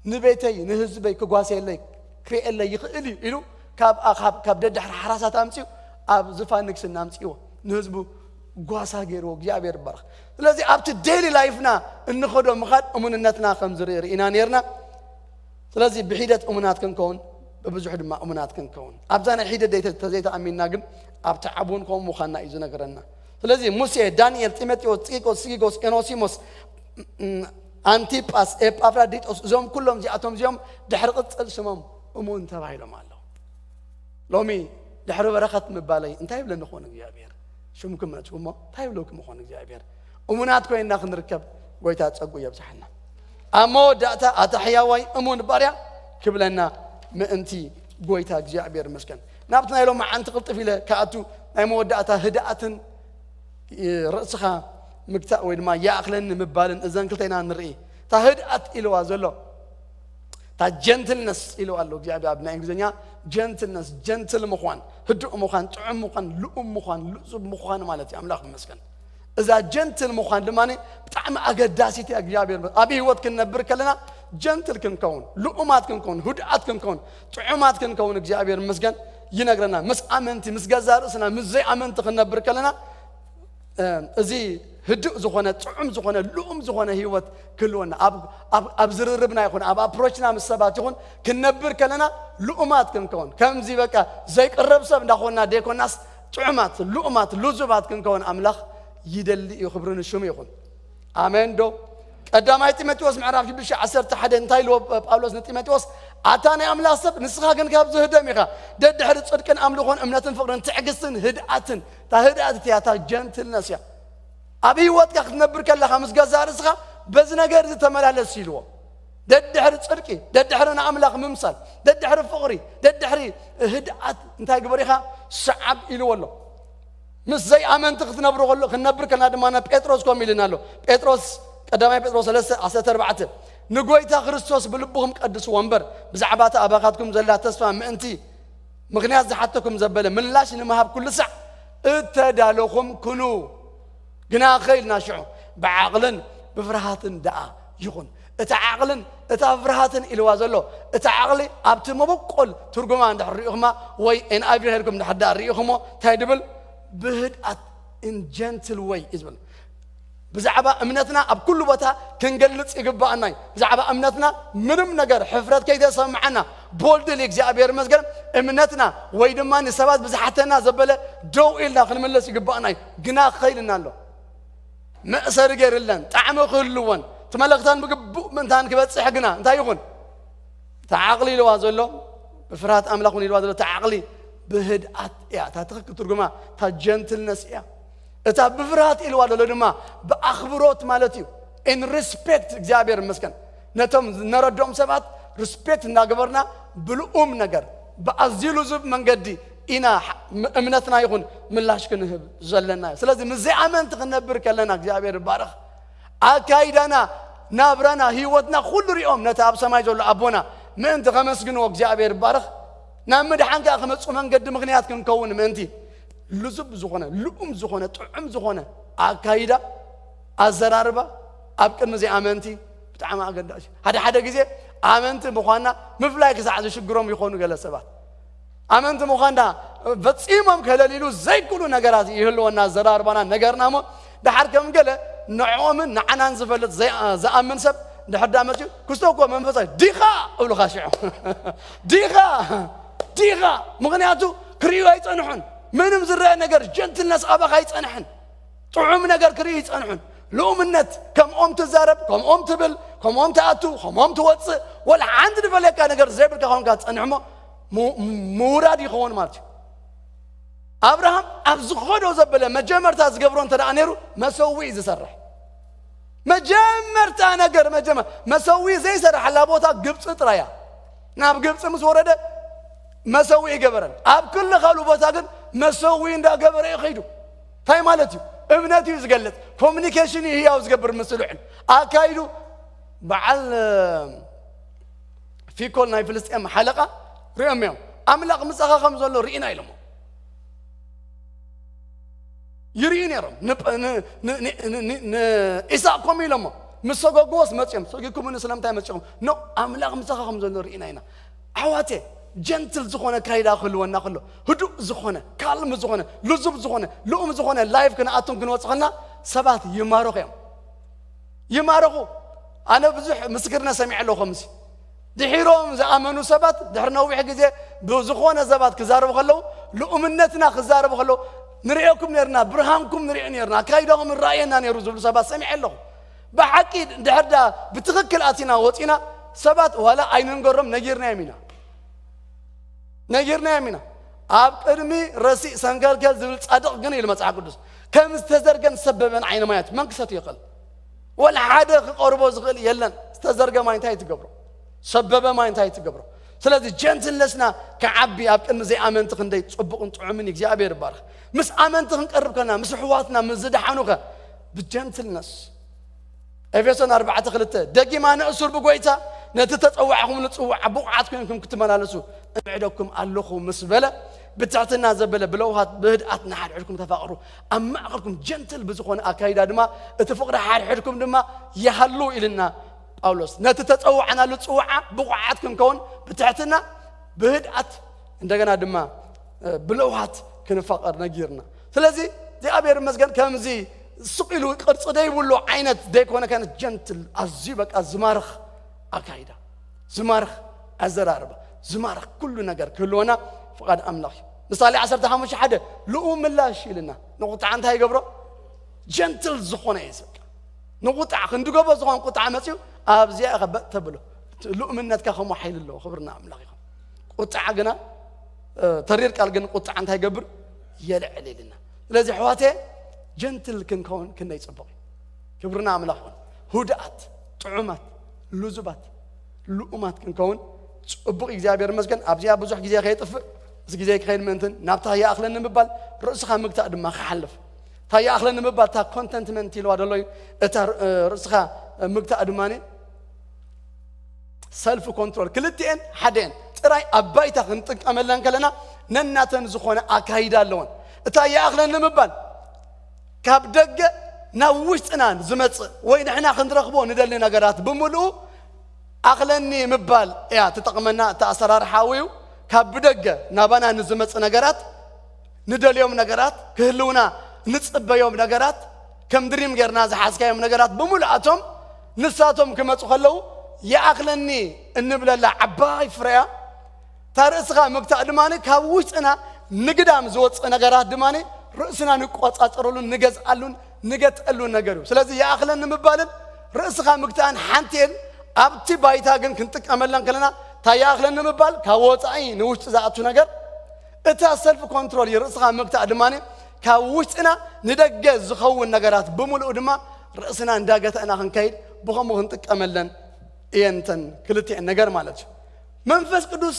Speaker 4: نبيتي نهزبي كقاسي اللي كري اللي يخلي إلو كاب دد حراسات أمسيو أب زفانك سن أمسيو نهزبو قاسا غيرو جابير برخ لذي أبت ديلي لايفنا إن خدو مخاد أمون النتنا خمزرير إنا نيرنا لذي بحيدة أمونات كنكون ببزحد ما أمونات كنكون أبزانا حيدة ديت تزيت أمين ناقم أبتعبون كون مخانا إذن قرنا لذي موسى دانيال تيموثيوس تيكوس سيغوس إنوسيموس أنتيباس إبافراديتوس زوم كلهم جاءتهم زوم دحرقت السمام أمون تبعي لهم الله لومي دحروا بركة مبالي انتهي بلن نخون يا بير شمكم متوما تايبلوكم مخون እግዚአብሔር እሙናት ኮይና ክንርከብ ጎይታ ጸጉ ይብዛحنا أمو داتا أتحياوي أمون باريا كبلنا مأنتي قويتا እግዚአብሔር مسكن نابتنا يلو مع أنت قلت فيله كأتو أمو داتا هدأة رأسها مكتأ وين ما يأكلن مبالن إذن كلتنا نرئي تهدأت إلو أزلو تا جنتلنس إلو الله እግዚአብሔር أبنا إنجزنيا جنتلنس جنتل مخوان هدؤ مخوان تعم مخوان لؤم مخوان لؤزب مخوان مالتي أملاك مسكن إذا جنتل مخان لماني بتعم أقداسيتي أجيابير أبي هو تكن كلنا جنتل كن كون لؤمات كن كون هدأت كن كون تعمات كن كون أجيابير مسجن ينقرنا مس أمنتي مس جزار سنا مس زي أمنت كنا كلنا زي هدوء زخانة تعم زخانة لؤم زخانة هيوت كلنا أب زرربنا يكون أب أبروشنا مسبات يكون كنا كلنا لؤمات كن كون كم زي بكا زي قرب سب ناخونا ديكون ناس تعمات لؤمات لزوبات كن كون أملاخ يدل يخبرون الشوم يقول آمين دو قدامي تيموثاوس معرف جبل شي 11 انتاي لو باولوس تيموثاوس اتاني املاصب نسخا كن كاب زهدميخا ددحر صدقن املخون امنتن فقرن تعقسن هداتن تا هدات تياتا جنتلنس يا ابي وقت كنبر كلا خمس غزار اسخا بز ነገር تملالس يلو ددحر صدقي ددحرنا املاخ ممسل ددحر فقري ددحري هدات انتاي غبريخا صعب يلو والله مس زي أمن تختنبرو قلو خنبر كنا دمانا بيتروس كوميلنا له بيتروس قدامي بيتروس لسه 14 نقويتا خريستوس بلبهم قدس وانبر بزعبات أباقاتكم زلا تسفى مأنتي مغنيات زحتكم زبالة من لاش نمهاب كل سع اتدالوكم كنو قنا خيل ناشعو بعقلن بفرهاتن دعا يخون اتعقلن اتفرهاتن إلوازلو اتعقلي ابتمو بقول ترجمان دحريهما وي ان ابيهلكم دحدا ريهما تايدبل بهدأت in gentle way إزبل بزعبا أمنتنا أب كل بتا كنجلس إجباءنا بزعبا أمنتنا منم نجار حفرات كيدا سمعنا بولد ليك زعبير مسجن أمنتنا ويدمان السبات بزحتنا زبلة جو إلا خلنا ملص إجباءنا جنا خيلنا له ما صار غير لنا طعم خلوان تملقتان بقبو من تان كبت حقنا انت يقول تعقلي لو ازلو بفرات املاكوني لو ازلو تعقلي بهدأت يا تاتخك ترجمة تجنتلنس يا اتا بفرات إلو ازلو دما بأخبروت مالتيو in respect እግዚአብሔር مسكن نتم نردوم سبات respect ناغبرنا بلؤم نجر بأزيلو زب منقدي إنا أمنتنا يكون ملاش كنهب زلنا سلازم مزي عمن تخنبر كلنا እግዚአብሔር بارخ أكايدنا نابرنا هيوتنا كل يوم نتاب سماي جل أبونا من تخمسجنو እግዚአብሔር بارخ نامد حنك أخمس ومن قد مغنيات كنكون منتي لزب زخنة لؤم زخنة طعم زخنة أكايدا الزراربة أبكر مزي عمنتي بتعمل قداش هذا جزء عمنت مخانا مفلاك زعج شجرهم يخونوا جل سبات عمنت مخانا بتصيمهم كهلليلو زي كلو نجارات يهلو الناس زراربنا نجارنا مو ده حركة مقلة نعوم نعنان زفلت زي أمن سب ده حد عملتي كستوكو من فصل ديخا أولو خاشع ديخا مغنياتو كريو يتصنحون منهم زرع نجار جنت الناس أبغى يتصنحون طعم نجار كريو يتصنحون لو منت كم أم تزارب كم أم تبل كم أم تأتو كم أم توص ولا عندنا فلك نجار زبل كهون قات أنعمه مورد يخون مالك أبراهام أبزخود وزبله مجمر تاز قبرون ترى أنيرو مسوي إذا سرح مجمر تانا قر مجمر مسوي زي سرح على بوتا قبص ترايا ناب قبص مسورده مسوي قبرن أب كل خالو بوتا قن مسوي إندا قبر يخيدو تاي مالتي ابنتي وزقلت كوميونيكيشن هي وزقبر مسلوحن أكايدو بعل في كل ناي فلسطين حلقة ريميو أملاق مسخا خمسة لو رينا يلمو يرين يرم إساء كمي لما مسوق قوس ماتشم سوقكم من السلام تاي ماتشم نو أملاق مسخا خمسة لو رينا هنا عواتي جنتل زخونة كايدا خلو وناخلو هدوء زخونة كالم زخونة لزب زخونة لؤم زخونة لايف كنا أتون كنا وصخنا سبات يمارقو أنا بزح مسكرنا سمع له خمسي دحيروم زأمنوا سبات دحرنا وبيح جزء بزخونة زبات كزارب خلو لؤمنتنا كزارب خلو نريكم نرنا برهانكم نري نرنا كايدهم الرأينا نرزول سبات سمع له بحكي دحردا بتغكل أتينا وتينا سبات ولا عين نقرم نجيرنا يمينا ኣብ ቅድሚ ረሲእ ሰንገልገል ዝብል ጻድቕ ግን ኢሉ መጽሓፍ ቅዱስ ከም ዝተዘርገን ሰበበን ዓይነ ማያት መንክሰት ይኽእል ወላ ሓደ ክቆርቦ ዝኽእል የለን ዝተዘርገ ማይ እንታይ ትገብሮ ሰበበ ማይ እንታይ ትገብሮ ስለዚ ጀንትልነስና ከዓቢ ኣብ ቅድሚ ዘይኣመንቲ ክንደይ ጽቡቕን ጥዑምን እግዚአብሔር ይባርኽ ምስ ኣመንቲ ክንቀርብ ከለና ምስ ሕዋትና ምስ ዝደሓኑኸ ብጀንትልነስ ኤፌሶን 4:2 ደጊማ ንእሱር ብጎይታ ነቲ ተጸዋዕኹም ንጽዋዕ ብቑዓት ኮይንኩም ክትመላለሱ እምዕደኩም ኣለኹ ምስ በለ ብትሕትና ዘበለ ብለውሃት ብህድኣት ንሓድሕድኩም ተፋቕሩ ኣብ ማእኸልኩም ጀንትል ብዝኾነ ኣካይዳ ድማ እቲ ፍቕሪ ሓድሕድኩም ድማ ይሃሉ ኢልና ጳውሎስ ነቲ ተጸዋዕናሉ ጽዋዓ ብቑዓት ክንከውን ብትሕትና ብህድኣት እንደገና ድማ ብለውሃት ክንፋቐር ነጊርና ስለዚ እግዚአብሔር ይመስገን ከምዚ ስቂሉ ቅርጽ ደይብሉ ዓይነት ደይኮነ ከነት ጀንትል ኣዝዩ በቃ ዝማርኽ ኣካይዳ ዝማርኽ ኣዘራርባ ዝማርኽ ኩሉ ነገር ክህልወና ፍቓድ ኣምላኽ ምሳሌ 15:1 ልኡ ምላሽ ኢልና ንቁጣዕ እንታይ ይገብሮ ጀንትል ዝኾነ እዩ በቃ ንቁጣዕ ክንድገቦ ዝኾነ ቁጣዕ መፅዩ ኣብዚያ ኸበእ ተብሎ ልኡምነትካ ከምኡ ሓይል ኣለዎ ክብርና ኣምላኽ ይኹን ቁጣዕ ግና ተሪር ቃል ግን ቁጣዕ እንታይ ይገብር የልዕል ኢልና ስለዚ ሕዋቴ ጀንትል ክንከውን ክንደይ ጽቡቕ ክብርና ኣምላኽ ይኹን ሁድኣት ጥዑማት ልዙባት ልኡማት ክንከውን ጽቡቕ እግዚአብሔር ይመስገን ኣብዚያ ብዙሕ ግዜ ከይጥፍእ እዚ ግዜ ከይድ ምንትን ናብታ ያእኽለኒ ምባል ርእስኻ ምግታእ ድማ ክሓልፍ ታ ያእኽለኒ ምባል ታ ኮንተንትመንት ኢልዋ ደሎ እታ ርእስኻ ምግታእ ድማኒ ሰልፍ ኮንትሮል ክልቲአን ሓደን ጥራይ ኣባይታ ክንጥቀመለን ከለና ነናተን ዝኾነ ኣካይዳ ኣለወን እታ ያእኽለኒ ምባል ካብ ደገ ናብ ውሽጥና ዝመጽእ ወይ ንሕና ክንረኽቦ ንደሊ ነገራት ብምልኡ ኣኽለኒ ምባል እያ ትጠቕመና እታ ኣሰራርሓዊው ካብ ብደገ ናባና ንዝመጽእ ነገራት ንደልዮም ነገራት ክህልውና ንጽበዮም ነገራት ከም ድሪም ጌርና ዝሓዝካዮም ነገራት ብምሉኣቶም ንሳቶም ክመጹ ከለዉ ይኣኽለኒ እንብለላ ዓባይ ፍረያ ታርእስኻ ምግታእ ድማኒ ካብ ውሽጥና ንግዳም ዝወፅእ ነገራት ድማኒ ርእስና ንቆጻጸረሉን ንገዝኣሉን ንገጥአሉን ነገር እዩ ስለዚ ይኣኽለኒ ምባልን ርእስኻ ምግታእን ሓንቲን ኣብቲ ባይታ ግን ክንጥቀመለን ከለና ታ ይኣኽለኒ ምባል ካብ ወፃኢ ንውሽጢ ዝኣቱ ነገር እታ ሰልፍ ኮንትሮል ርእስኻ ምግታእ ድማኒ ካብ ውሽጥና ንደገ ዝኸውን ነገራት ብምልኡ ድማ ርእስና እንዳገተእና ክንከይድ ብኸምኡ ክንጥቀመለን እየንተን ክልቲአን ነገር ማለት እዩ መንፈስ ቅዱስ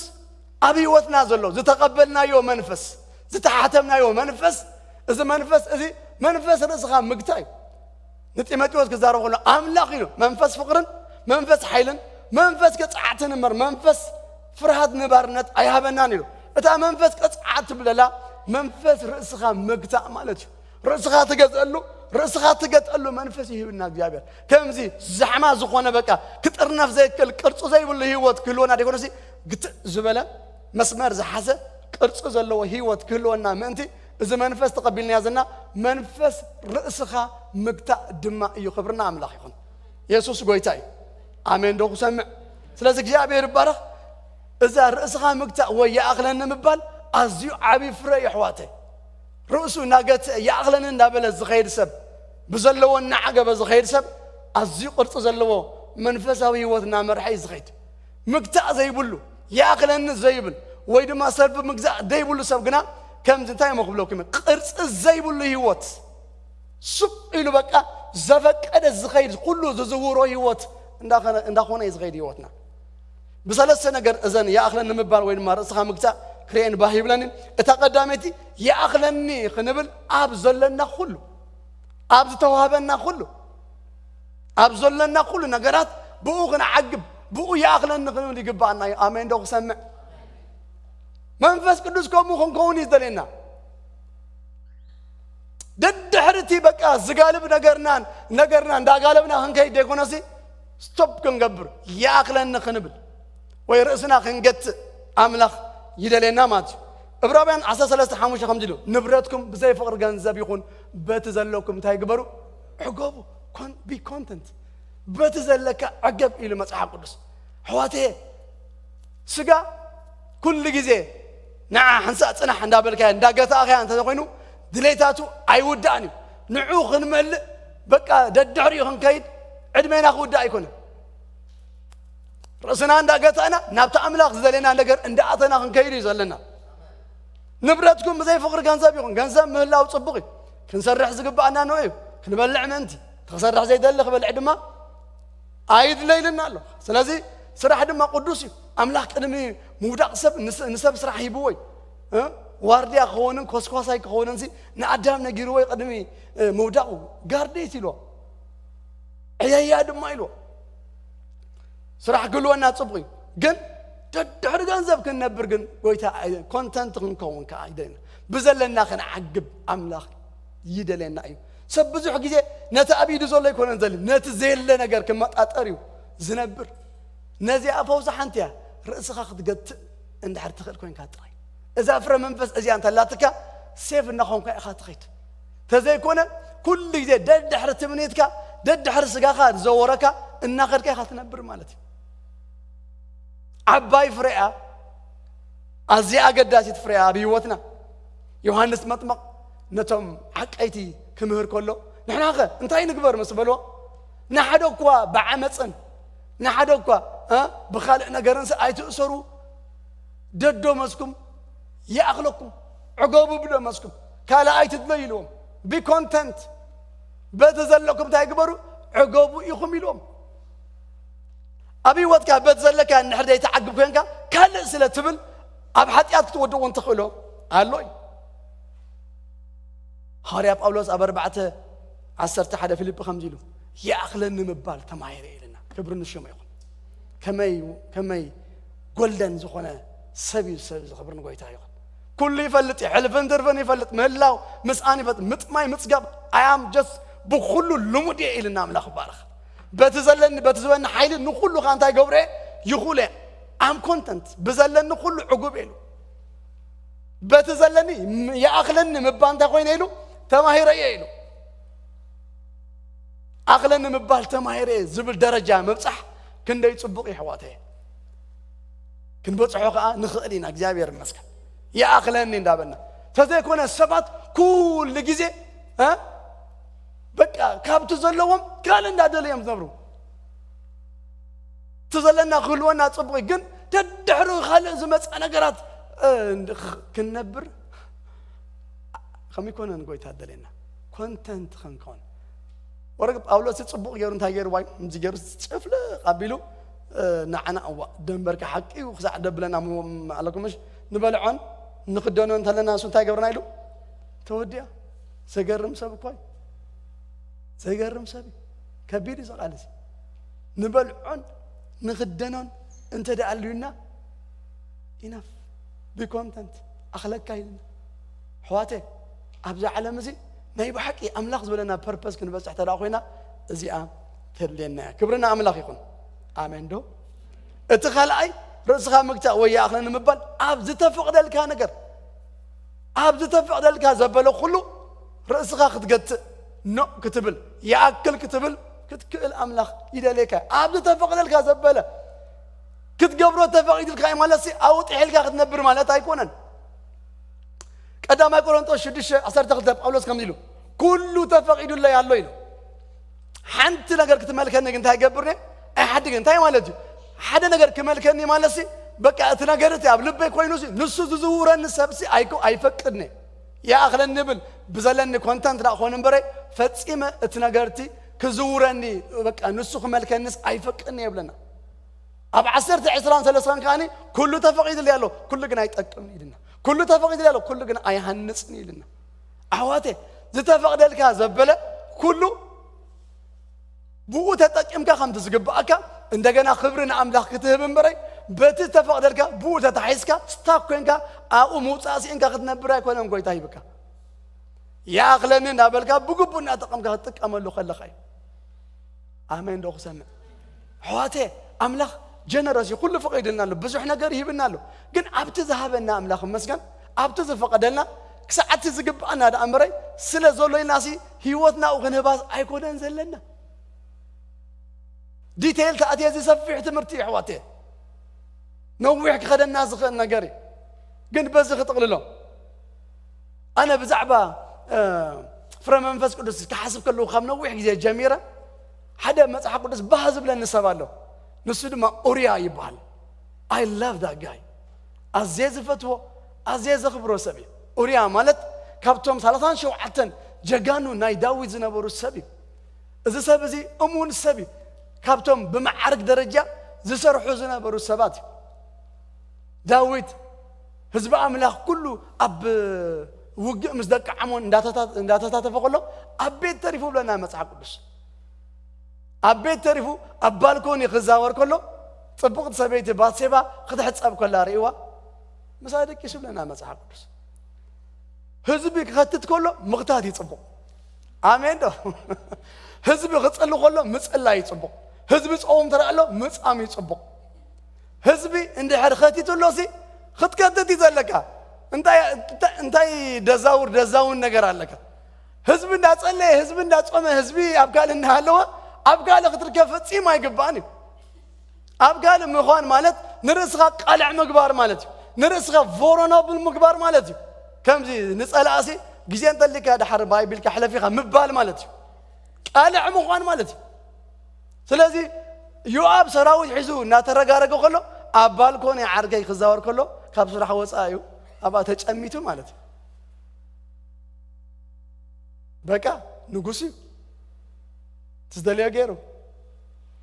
Speaker 4: ኣብ ህይወትና ዘሎ ዝተቐበልናዮ መንፈስ ዝተሓተምናዮ መንፈስ እዚ መንፈስ እዚ መንፈስ ርእስኻ ምግታእ እዩ ንጢሞቴዎስ ክዛረብ ከሎ ኣምላኽ ኢሉ መንፈስ ፍቕርን መንፈስ ሓይልን መንፈስ ቅፅዓትን እምበር መንፈስ ፍርሃት ንባርነት ኣይሃበናን ኢሉ እታ መንፈስ ቅፅዓት ትብለላ መንፈስ ርእስኻ ምግታእ ማለት እዩ ርእስኻ ትገዝአሉ ርእስኻ ትገጥአሉ መንፈስ ይህብና እግዚአብሔር ከምዚ ዛሕማ ዝኾነ በቃ ክጥርነፍ ዘይክእል ቅርጹ ዘይብሉ ህይወት ክህልወና ደይኮነሲ ግትእ ዝበለ መስመር ዝሓዘ ቅርጹ ዘለዎ ህይወት ክህልወና ምእንቲ እዚ መንፈስ ተቐቢልና ያዘና መንፈስ ርእስኻ ምግታእ ድማ እዩ ክብርና ኣምላኽ ይኹን ኢየሱስ ጎይታ እዩ ኣሜን ዶ ክሰምዕ ስለዚ እግዚአብሔር ይባረኽ እዛ ርእስኻ ምግታእ ወይ ይኣኽለኒ ምባል ኣዝዩ ዓብዪ ፍረ እዩ ኣሕዋተይ ርእሱ ናገት ይኣኽለኒ እንዳበለ ዝኸይድ ሰብ ብዘለዎ እናዓገበ ዝኸይድ ሰብ ኣዝዩ ቅርፂ ዘለዎ መንፈሳዊ ህይወት እናመርሐ እዩ ዝኸይድ ምግታእ ዘይብሉ ይኣኽለኒ ዘይብል ወይ ድማ ሰልፊ ምግዛእ ዘይብሉ ሰብ ግና ከምዚ እንታይ መክብለኩም ቅርፂ ዘይብሉ ህይወት ሱቅ ኢሉ በቃ ዘፈቀደ ዝኸይድ ኩሉ ዝዝውሮ ህይወት እንዳኾነ እዩ ዝኸይድ ህይወትና ብሰለስተ ነገር እዘን ይኣኽለኒ ምባል ወይ ድማ ርእስኻ ምግታእ ክርአን ባህ ይብለኒ እታ ቀዳመይቲ ይኣኽለኒ ክንብል ኣብ ዘለና ኩሉ ኣብ ዝተዋህበና ኩሉ ኣብ ዘለና ኩሉ ነገራት ብኡ ክንዓግብ ብኡ ይኣኽለኒ ክንብል ይግባአና እዩ ኣሜን ዶ ክሰምዕ መንፈስ ቅዱስ ከምኡ ክንከውን እዩ ዝደልየና ደድሕርቲ በቃ ዝጋልብ ነገርና እንዳጋለብና ክንከይድ ደይኮነሲ ስቶፕ ክንገብር ይኣኽለኒ ክንብል ወይ ርእስና ክንገትእ ኣምላኽ ይደልየና ማለት እዩ ዕብራውያን 13:5 ከምዚ ኢሉ ንብረትኩም ብዘይ ፍቕሪ ገንዘብ ይኹን በቲ ዘለኩም እንታይ ግበሩ ዕገቡ ቢ ኮንተንት በቲ ዘለካ ዕገብ ኢሉ መጽሓፍ ቅዱስ ሕዋተየ ስጋ ኩሉ ግዜ ንዓ ሓንሳእ ጽናሕ እንዳበልካያ እንዳገታእኸያ እንተኾይኑ ድሌታቱ ኣይውዳእን እዩ ንዑ ክንመልእ በቃ ደድሕሪኡ ክንከይድ ዕድሜና ክውዳእ ኣይኮነን ርእስና እንዳገታእና ናብቲ ኣምላኽ ዝደልየና ነገር እንዳኣተና ክንከይድ እዩ ዘለና ንብረትኩም ብዘይ ፍቅሪ ገንዘብ ይኹን ገንዘብ ምህላው ጽቡቕ እዩ ክንሰርሕ ዝግባአና ነው እዩ ክንበልዕ ምእንቲ ተሰርሕ ዘይደሊ ክበልዕ ድማ ኣይድለይልና ኣሎ ስለዚ ስራሕ ድማ ቅዱስ እዩ ኣምላኽ ቅድሚ ምውዳቕ ሰብ ንሰብ ስራሕ ሂብዎ እዩ ዋርድያ ክኾንን ኮስኳሳይ ክኾንን ንኣዳም ነጊርዎ ቅድሚ ምውዳቑ ጋርዴት ኢልዎ ዕያያ ድማ ኢልዎ ስራሕ ክህልወና ጽቡቕ እዩ ግን ድሕሪ ገንዘብ ክንነብር ግን ጎይታ ኮንተንት ክንከውን ከዓ ኣይደለና ብዘለና ክንዓግብ ኣምላኽ ይደለና እዩ ሰብ ብዙሕ ግዜ ነቲ ኣብ ኢዱ ዘሎ ይኮነን ዘሊ ነቲ ዘየለ ነገር ክመጣጠር እዩ ዝነብር ነዚኣ ፈውሲ ሓንቲ እያ ርእስኻ ክትገትእ እንድሕር ትኽእል ኮንካ ጥራይ እዛ ፍረ መንፈስ እዚኣ እንተላትካ ሴፍ እናኾንካ ኢኻ ትኸይድ ተዘይኮነ ኩሉ ግዜ ደድሕሪ ትምኒትካ ደድሕሪ ስጋኻ ዝዘወረካ እናኸድካ ኢኻ ትነብር ማለት እዩ ዓባይ ፍሬያ ኣዝያ ኣገዳሲት ፍሬያ ኣብ ህይወትና ዮሃንስ መጥመቕ ነቶም ዓቀይቲ ክምህር ከሎ ንሕና ኸ እንታይ ንግበር ምስ በልዎ ንሓደ እኳ ብዓመፅን ንሓደ እኳ ብኻልእ ነገርን ኣይትእሰሩ ደዶ መስኩም ይኣኽለኩም ዕገቡ ብሎ መስኩም ካልኣይ ትድሎ ኢልዎም ቢኮንተንት በቲ ዘለኩም እንታይ ግበሩ ዕገቡ ኢኹም ኢልዎም ኣብ ህይወትካ በቲ ዘለካ እንድሕር ዘይተዓግብ ኮንካ ካልእ ስለ ትብል ኣብ ሓጢኣት ክትወድቕ እውን ትኽእሎ ኣሎ እዩ ሐዋርያ ጳውሎስ ኣብ 4:11 ፊልጵ ከምዚ ኢሉ ይኣኽለኒ ምባል ተማሂረ ኢልና ክብሪ ንሽሙ ይኹን ከመይ ጎልደን ዝኾነ ሰብ ዝኽብርን ጎይታ ይኹን ኩሉ ይፈልጥ ሕልፍን ትርፍን ይፈልጥ ምህላው ምስኣን ይፈልጥ ምጥማይ ምፅጋብ ኣያም ጀስት ብኩሉ ልሙድ እየ ኢልና ኣምላኽ ይባረኽ በቲ ዝበኒ ሓይሊ ንኩሉ ካ እንታይ ገብረ ይኹእለ ኣም ኮንተንት ብዘለኒ ኩሉ ዕጉብ ኢሉ በቲ ዘለኒ ይኣኽለኒ ምባል እንታይ ኮይነ ኢሉ ተማሂረ እየ ኢሉ ኣኽለኒ ምባል ተማሂረ እየ ዝብል ደረጃ ምብፃሕ ክንደይ ጽቡቕ ይሕዋተየ ክንበፅሖ ከዓ ንኽእል ኢና እግዚኣብሔር ይመስገን ይኣኽለኒ እንዳበልና ተዘይኮነ ሰባት ኩሉ ግዜ በቃ ካብቲ ዘለዎም ካል እንዳደለዮም ዝነብሩ ትዘለና ክህልወና ጽቡቕ ግን ደድሕሪ ካልእ ዝመፀ ነገራት ክንነብር ከመይኮነን ጎይታ ደለና ኮንተንት ክንከውን ወረግ ጳውሎስ ጽቡቕ ገይሩ እንታይ ገይሩ ዋይ ምዚ ገይሩ ጭፍለ ኣቢሉ ንዓና እዋ ደንበርካ ሓቂ ክሳዕ ደብለና ኣለኩምሽ ንበልዖን ንክደኖን እንተለና እሱ እንታይ ገብርና ኢሉ ተወዲያ ዘገርም ሰብ እኳ ዘገርም ሰብ ከቢድ እዩ ዘቃልሲ ንበልዖን ንክደኖን እንተ ደኣልዩና ኢናፍ ቢኮንተንት ኣኽለካ ኢልና ሕዋቴ ኣብዛ ዓለም እዚ ናይ ብሓቂ ኣምላኽ ዝበለና ፐርፐስ ክንበፅሕ ተዳ ኮይና እዚኣ ተድልየና እያ ክብርና ኣምላኽ ይኹን ኣሜን ዶ እቲ ካልኣይ ርእስኻ ምግታእ ወይ ይኣኽለኒ ምባል ኣብ ዝተፈቕደልካ ነገር ኣብ ዝተፈቕደልካ ዘበለ ኩሉ ርእስኻ ክትገትእ ኖ ክትብል ይኣክል ክትብል ክትክእል ኣምላኽ ይደልየካ ኣብ ዝተፈቕደልካ ዘበለ ክትገብሮ ተፈቒድልካ ማለት ኣውጢሕልካ ክትነብር ማለት ኣይኮነን ቀዳማይ ቆሮንጦስ 6:12 ጳውሎስ ከምዚ ኢሉ ኩሉ ተፈቒዱለይ ኣሎ ኢሉ ሓንቲ ነገር ክትመልከኒ ግን እንታይ ገብርኒ ኣይሓድግን እንታይ ማለት እዩ ሓደ ነገር ክመልከኒ ማለት በቃ እቲ ነገር እቲ ኣብ ልበይ ኮይኑ ንሱ ዝዝውረኒ ሰብሲ ኣይፈቅድኒ ይኣኽለኒ ብል ብዘለኒ ኮንተንት ዳ ክኾን እምበረይ ፈፂመ እቲ ነገርቲ ክዝውረኒ በቃ ንሱ ክመልከኒስ ኣይፈቅድኒ የብለና ኣብ 10:23 ከዓኒ ኩሉ ተፈቒዱለይ ኣሎ ኩሉ ግን ኣይጠቅምኒ ኢልና ኩሉ ተፈቒዱለይ ኣሎ ኩሉ ግን ኣይሃንፅኒ ኢልና ኣሕዋቴ ዝተፈቕደልካ ዘበለ ኩሉ ብኡ ተጠቂምካ ከምቲ ዝግባእካ እንደገና ክብሪ ንኣምላኽ ክትህብ እምበረይ በቲ ዝተፈቕደልካ ብኡ ተታሒዝካ ስታክ ኮንካ ኣብኡ ምውፃእ ሲእንካ ክትነብር ኣይኮነን ጎይታ ሂብካ ይኣኽለኒ እንዳበልካ ብግቡእ እናጠቐምካ ክትጥቀመሉ ከለኻ እዩ ኣሜን ዶ ክሰምዕ ሕዋቴ ኣምላኽ ጀነረስ እዩ ኩሉ ፈቒድልና ኣሎ ብዙሕ ነገር ይህብና ኣሎ ግን ኣብቲ ዝሃበና ኣምላኽ መስገን ኣብቲ ዝፈቐደልና ክሳዕቲ ዝግባአና ዳ እምበረይ ስለ ዘሎ ኢልናሲ ህይወትና ክንህባስ ኣይኮነን ዘለና ዲቴይል ተኣትየ ዝሰፊሕ ትምህርቲ እዩ ሕዋቴ ነዊሕ ክኸደና ዝኽእል ነገር እዩ ግን በዚ ክጥቕልሎ ኣነ ብዛዕባ ፍረ መንፈስ ቅዱስ ክሓስብ ከለኹ ካብ ነዊሕ ግዜ ጀሚረ ሓደ መፅሓፍ ቅዱስ ባህ ዝብለኒ ሰብ ኣሎ ንሱ ድማ ኡርያ ይበሃል ኣይ ላቭ ዳት ጋይ ኣዝየ ዝፈትዎ ኣዝየ ዘኽብሮ ሰብ እዩ ኡርያ ማለት ካብቶም 37 ጀጋኑ ናይ ዳዊት ዝነበሩ ሰብ እዩ እዚ ሰብ እዚ እሙን ሰብ እዩ ካብቶም ብመዓርግ ደረጃ ዝሰርሑ ዝነበሩ ሰባት ዳዊት ህዝቢ አምላኽ ኩሉ ኣብ ውግእ ምስ ደቂ ዓሞን እንዳተታተፈ ከሎ ኣብ ቤት ተሪፉ ብለና መጽሓፍ ቅዱስ ኣብ ቤት ተሪፉ ኣብ ባልኮኒ ክዛወር ከሎ ጽቡቕቲ ሰበይቲ ባትሴባ ክትሕፀብ ከላ ርእዋ ምሳ ደቂሱ ብለና መጽሓፍ ቅዱስ ህዝቢ ክኸትት ከሎ ምኽታት ይጽቡቕ ኣሜን ዶ ህዝቢ ክጸሊ ከሎ ምጽላይ ይጽቡቕ ህዝቢ ጾም ተራእሎ ምጻም ይጽቡቕ ህዝቢ እንድሕር ኸቲትሎ ሲ ክትከትት ይዘለካ እንታይ ደዛውን ነገር ኣለካ ህዝቢ እንዳጸለየ ህዝቢ እንዳጾመ ህዝቢ ኣብ ካልእ እንዳሃለወ ኣብ ካልእ ክትርከብ ፈጺም ኣይግባእን እዩ ኣብ ካልእ ምዃን ማለት ንርእስኻ ቃልዕ ምግባር ማለት እዩ ንርእስኻ ቮሮናብል ምግባር ማለት እዩ ከምዚ ንጸላእሲ ግዜ እንተሊካ ድሓር ባይብልካ ሕለፊኻ ምባል ማለት እዩ ቃልዕ ምዃን ማለት እዩ ስለዚ ዮአብ ሰራዊት ሒዙ እናተረጋረገ ከሎ ኣብ ባልኮኒ ዓርገይ ክዛወር ከሎ ካብ ስራሕ ወፃእ እዩ ኣብኣ ተጨሚቱ ማለት እዩ በቃ ንጉስ እዩ ትዝደልዮ ገይሩ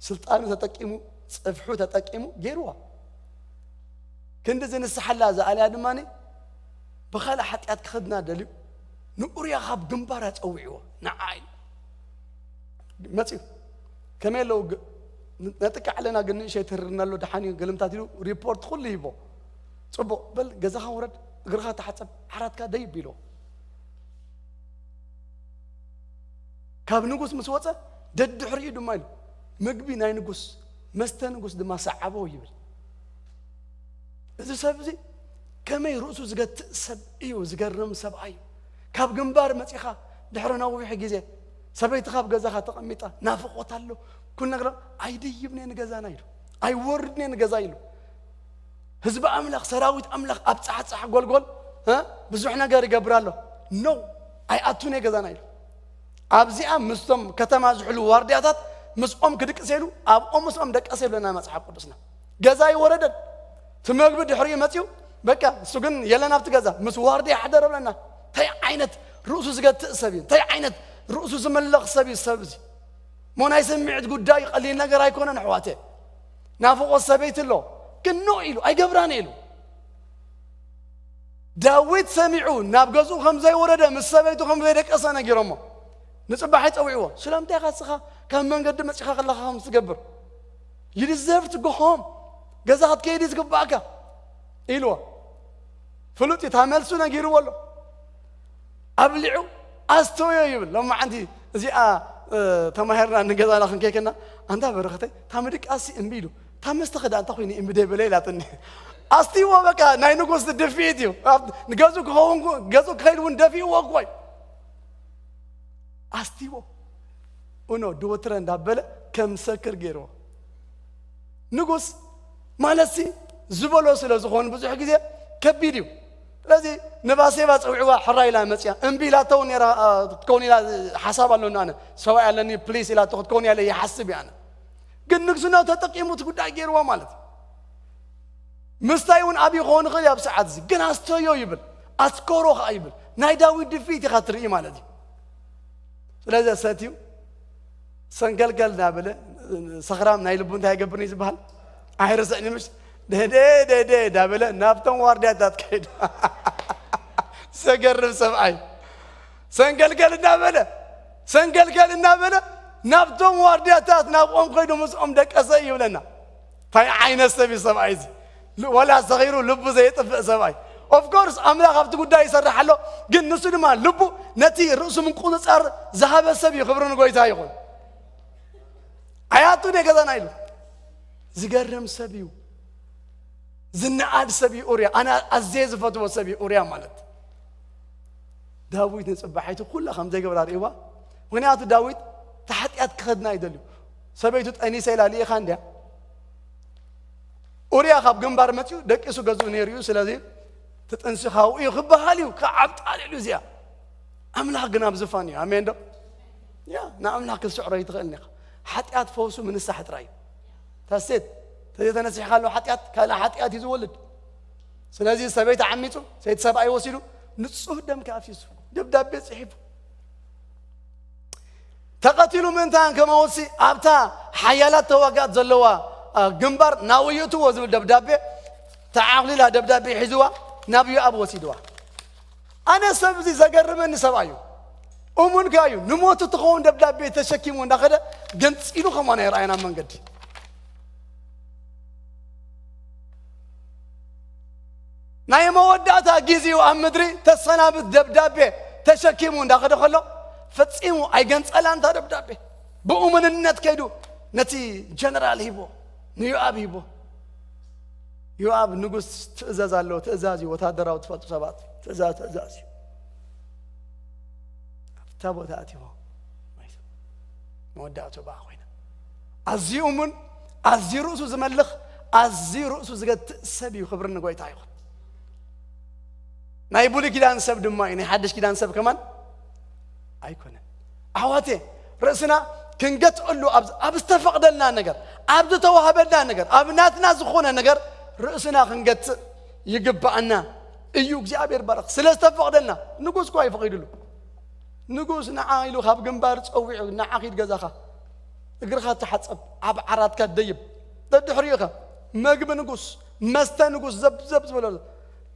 Speaker 4: ስልጣኑ ተጠቂሙ ጽፍሑ ተጠቂሙ ገይሩዋ ክንዲ ዝንስሓላ ዝኣልያ ድማኒ ብኻልእ ሓጢኣት ክኸድና ደልዩ ንኡርያ ካብ ግንባር ኣፀዊዕዎ ንዓይ መፅኡ ከመይ ኣለዉ ነጥቃ ዓለና ግን ንእሸይ ትህርና ኣሎ ድሓን ገልምታት ኢሉ ሪፖርት ኩሉ ይቦ ጽቡቕ በል ገዛኻ ውረድ እግርኻ ተሓፀብ ዓራትካ ደይብ ኢሎ ካብ ንጉስ ምስ ወፀ ደድሕሪኡ ድማ ኢሉ ምግቢ ናይ ንጉስ መስተ ንጉስ ድማ ሰዓቦ ይብል እዚ ሰብ እዚ ከመይ ርእሱ ዝገትእ ሰብ እዩ ዝገርም ሰብኣይ ካብ ግንባር መፂኻ ድሕሪ ነዊሕ ግዜ ሰበይቲ ካብ ገዛኻ ተቐሚጣ ናፍቆት ኣሎ ኩል ነገር ኣይድይብኔ ንገዛና ኢሉ ኣይወርድኔ ንገዛ ኢሉ ህዝቢ ኣምላኽ ሰራዊት ኣምላኽ ኣብ ፃሕፃሕ ጎልጎል ብዙሕ ነገር ይገብር ኣሎ ኖ ኣይኣቱኔ ገዛና ኢሉ ኣብዚኣ ምስቶም ከተማ ዝሕሉ ዋርድያታት ምስኦም ክድቅሰሉ ኣብኦም ምስኦም ደቀሰ ይብለና መጽሓፍ ቅዱስና ገዛ ይወረደን ትመግቢ ድሕሪኡ መፂኡ በቃ እሱ ግን የለን ኣብቲ ገዛ ምስ ዋርድያ ሓደረ ብለና እንታይ ዓይነት ርእሱ ዝገትእ ሰብ እዩ እንታይ ዓይነት ርእሱ ዝመለኽ ሰብ እዩ ሰብ እዚ ሞ ናይ ስምዒት ጉዳይ ቀሊል ነገር ኣይኮነን ኣሕዋቴ ናፍቆት ሰበይቲ ኣሎ ግን ኖ ኢሉ ኣይገብራን ኢሉ ዳዊት ሰሚዑ ናብ ገዝኡ ከምዘይወረደ ምስ ሰበይቱ ከምዘይደቀሰ ነጊሮሞ ንጽባሕ ይፀዊዕዎ ስለምንታይ ኢኻ ንስኻ ካብ መንገዲ መፂኻ ከለኻ ከም ትገብር you deserve to go home ገዛ ክትከይድ ዝግባእካ ኢልዎ ፍሉጥ ታመልሱ ነጊርዎ ኣሎ ኣብሊዑ ኣስተወዮ ይብል ሎማ ዓንቲ እዚኣ ተማሂርና ንገዛና ክንከይከና አንታ በረኸተይ ታምድቃሲ እምቢ ኢሉ ታመስተ ኸዳ እንታ ኮይኒ እምቢ ደይበለ ኢላትኒ ኣስቲዎ በቃ ናይ ንጉስ ድፊት እዩ ገዙ ክኸውን ገዙ ክኸይድ እውን ደፊእዎ እኮይ ኣስቲዎ እኖ ድወትረ እንዳበለ ከም ሰክር ገይርዎ ንጉስ ማለሲ ዝበሎ ስለ ዝኾኑ ብዙሕ ግዜ ከቢድ እዩ ስለዚ ንባሴባ ፀውዕዋ ሕራይላ መፅያ እምቢ ኢላተው ነራ ክትከውን ኢላ ሓሳብ ኣለና ኣነ ሰብኣይ ኣለኒ ፕሊስ ኢላቶ ክትከውን ያለ ይሓስብ እያ ኣነ ግን ንግስናው ተጠቂሙት ጉዳይ ገይርዎ ማለት ምስታይ እውን ኣብ ይኾን ይኽእል ኣብ ሰዓት እዚ ግን ኣስተዮ ይብል ኣስኮሮ ከዓ ይብል ናይ ዳዊት ድፊት ኢኻ ትርኢ ማለት እዩ ስለዚ ሰትዩ ሰንገልገል እናበለ ሰኽራም ናይ ልቡ እንታይ ይገብርኒ ዝበሃል ኣይርስዕኒ ምሽ ደደ ዳበለ ናብቶም ዋርድያታት ከይዱ ዘገርም ሰብኣይ ሰንገልገል እናበለ ናብቶም ዋርድያታት ናብኦም ከይዱ ምስኦም ደቀሰ ይብለና እንታይ ዓይነት ሰብ እዩ ሰብኣይ እዚ ወላ ሰኺሩ ልቡ ዘይጥፍእ ሰብኣይ ኦፍ ኮርስ ኣምላኽ ኣብቲ ጉዳይ ይሰርሕ ኣሎ ግን ንሱ ድማ ልቡ ነቲ ርእሱ ምንቁፅፃር ዝሃበ ሰብ እዩ ክብሪ ንጎይታ ይኹን ኣያቱ ገዛና ኢሉ ዝገርም ሰብ እዩ ዝነኣድ ሰብ እዩ ኡርያ ኣነ ኣዝየ ዝፈትዎ ሰብ እዩ ኡርያ ማለት ዳዊት ንፅባሒቱ ኩላ ከም ዘይገብራ ርእዋ ምክንያቱ ዳዊት ተሓጢኣት ክኸድና ይደልዩ ሰበይቱ ጠኒሰ ኢላ ልኢኻ እንድያ ኡርያ ካብ ግንባር መፅኡ ደቂሱ ገዝኡ ነይሩ እዩ ስለዚ ትጥንስኻው እዩ ክበሃል እዩ ካብ ጣልዕሉ እዚኣ ኣምላኽ ግን ኣብ ዝፋን እዩ ኣሜን ዶ ያ ንኣምላኽ ክትስዕሮ ይትኽእልኒ ኢኻ ሓጢኣት ፈውሱ ምንሳሕ ጥራይ እዩ ታሴት ተነሲሕካ ኣሎ ሓጢኣት ካልእ ሓጢኣት እዩ ዝወልድ ስለዚ ሰበይቲ ዓሚፁ ሰይቲ ሰብኣይ ወሲዱ ንጹህ ደም ካፍሲሱ ደብዳቤ ጽሒፉ ተቀቲሉ ምንታን ከመወሲ ኣብታ ሓያላት ተዋጋት ዘለዋ ግንባር ናውየቱ ወዝብል ደብዳቤ ተዓቕሊላ ደብዳቤ ሒዝዋ ናብ ዮኣብ ወሲድዋ ኣነ ሰብ እዚ ዘገርመኒ ሰብኣዩ እሙን ካዩ ንሞቱ ትኸውን ደብዳቤ ተሸኪሙ እንዳኸደ ገንፂሉ ከማና ይረአየና መንገዲ ናይ መወዳእታ ጊዜው ኣብ ምድሪ ተሰናብት ደብዳቤ ተሸኪሙ እንዳኸደ ከሎ ፈጺሙ ኣይገንጸላንታ ደብዳቤ ብእሙንነት ከይዱ ነቲ ጀነራል ሂቦ ንዮኣብ ሂቦ ዮኣብ ንጉስ ትእዛዝ ኣለዎ ትእዛዝ ወታደራዊ ትፈልጡ ሰባት ትእዛዝ እዩ ኣብታ ቦታ ኣትይዎ መወዳእቱ በኣ ኮይና ኣዝዩ እሙን ኣዝዩ ርእሱ ዝመልኽ ኣዝዩ ርእሱ ዝገትእ ሰብ እዩ ክብሪ ንጎይታ ይኹን ናይ ብሉይ ኪዳን ሰብ ድማ እዩ ናይ ሓድሽ ኪዳን ሰብ ከማን ኣይኮነን ኣሕዋቴ ርእስና ክንገትአሉ ኣብ ዝተፈቕደልና ነገር ኣብ ዝተዋህበልና ነገር ኣብ ናትና ዝኾነ ነገር ርእስና ክንገትእ ይግባአና እዩ እግዚአብሔር ባረኽ ስለ ዝተፈቕደልና ንጉስ እኳ ይፈቒድሉ ንጉስ ንዓ ኢሉ ካብ ግንባር ፀዊዑ ንዓ ኺድ ገዛኻ እግርኻ ትሓፀብ ኣብ ዓራትካ ትደይብ ደድሕሪኻ መግቢ ንጉስ መስተ ንጉስ ዘብዘብ ዝበለሉ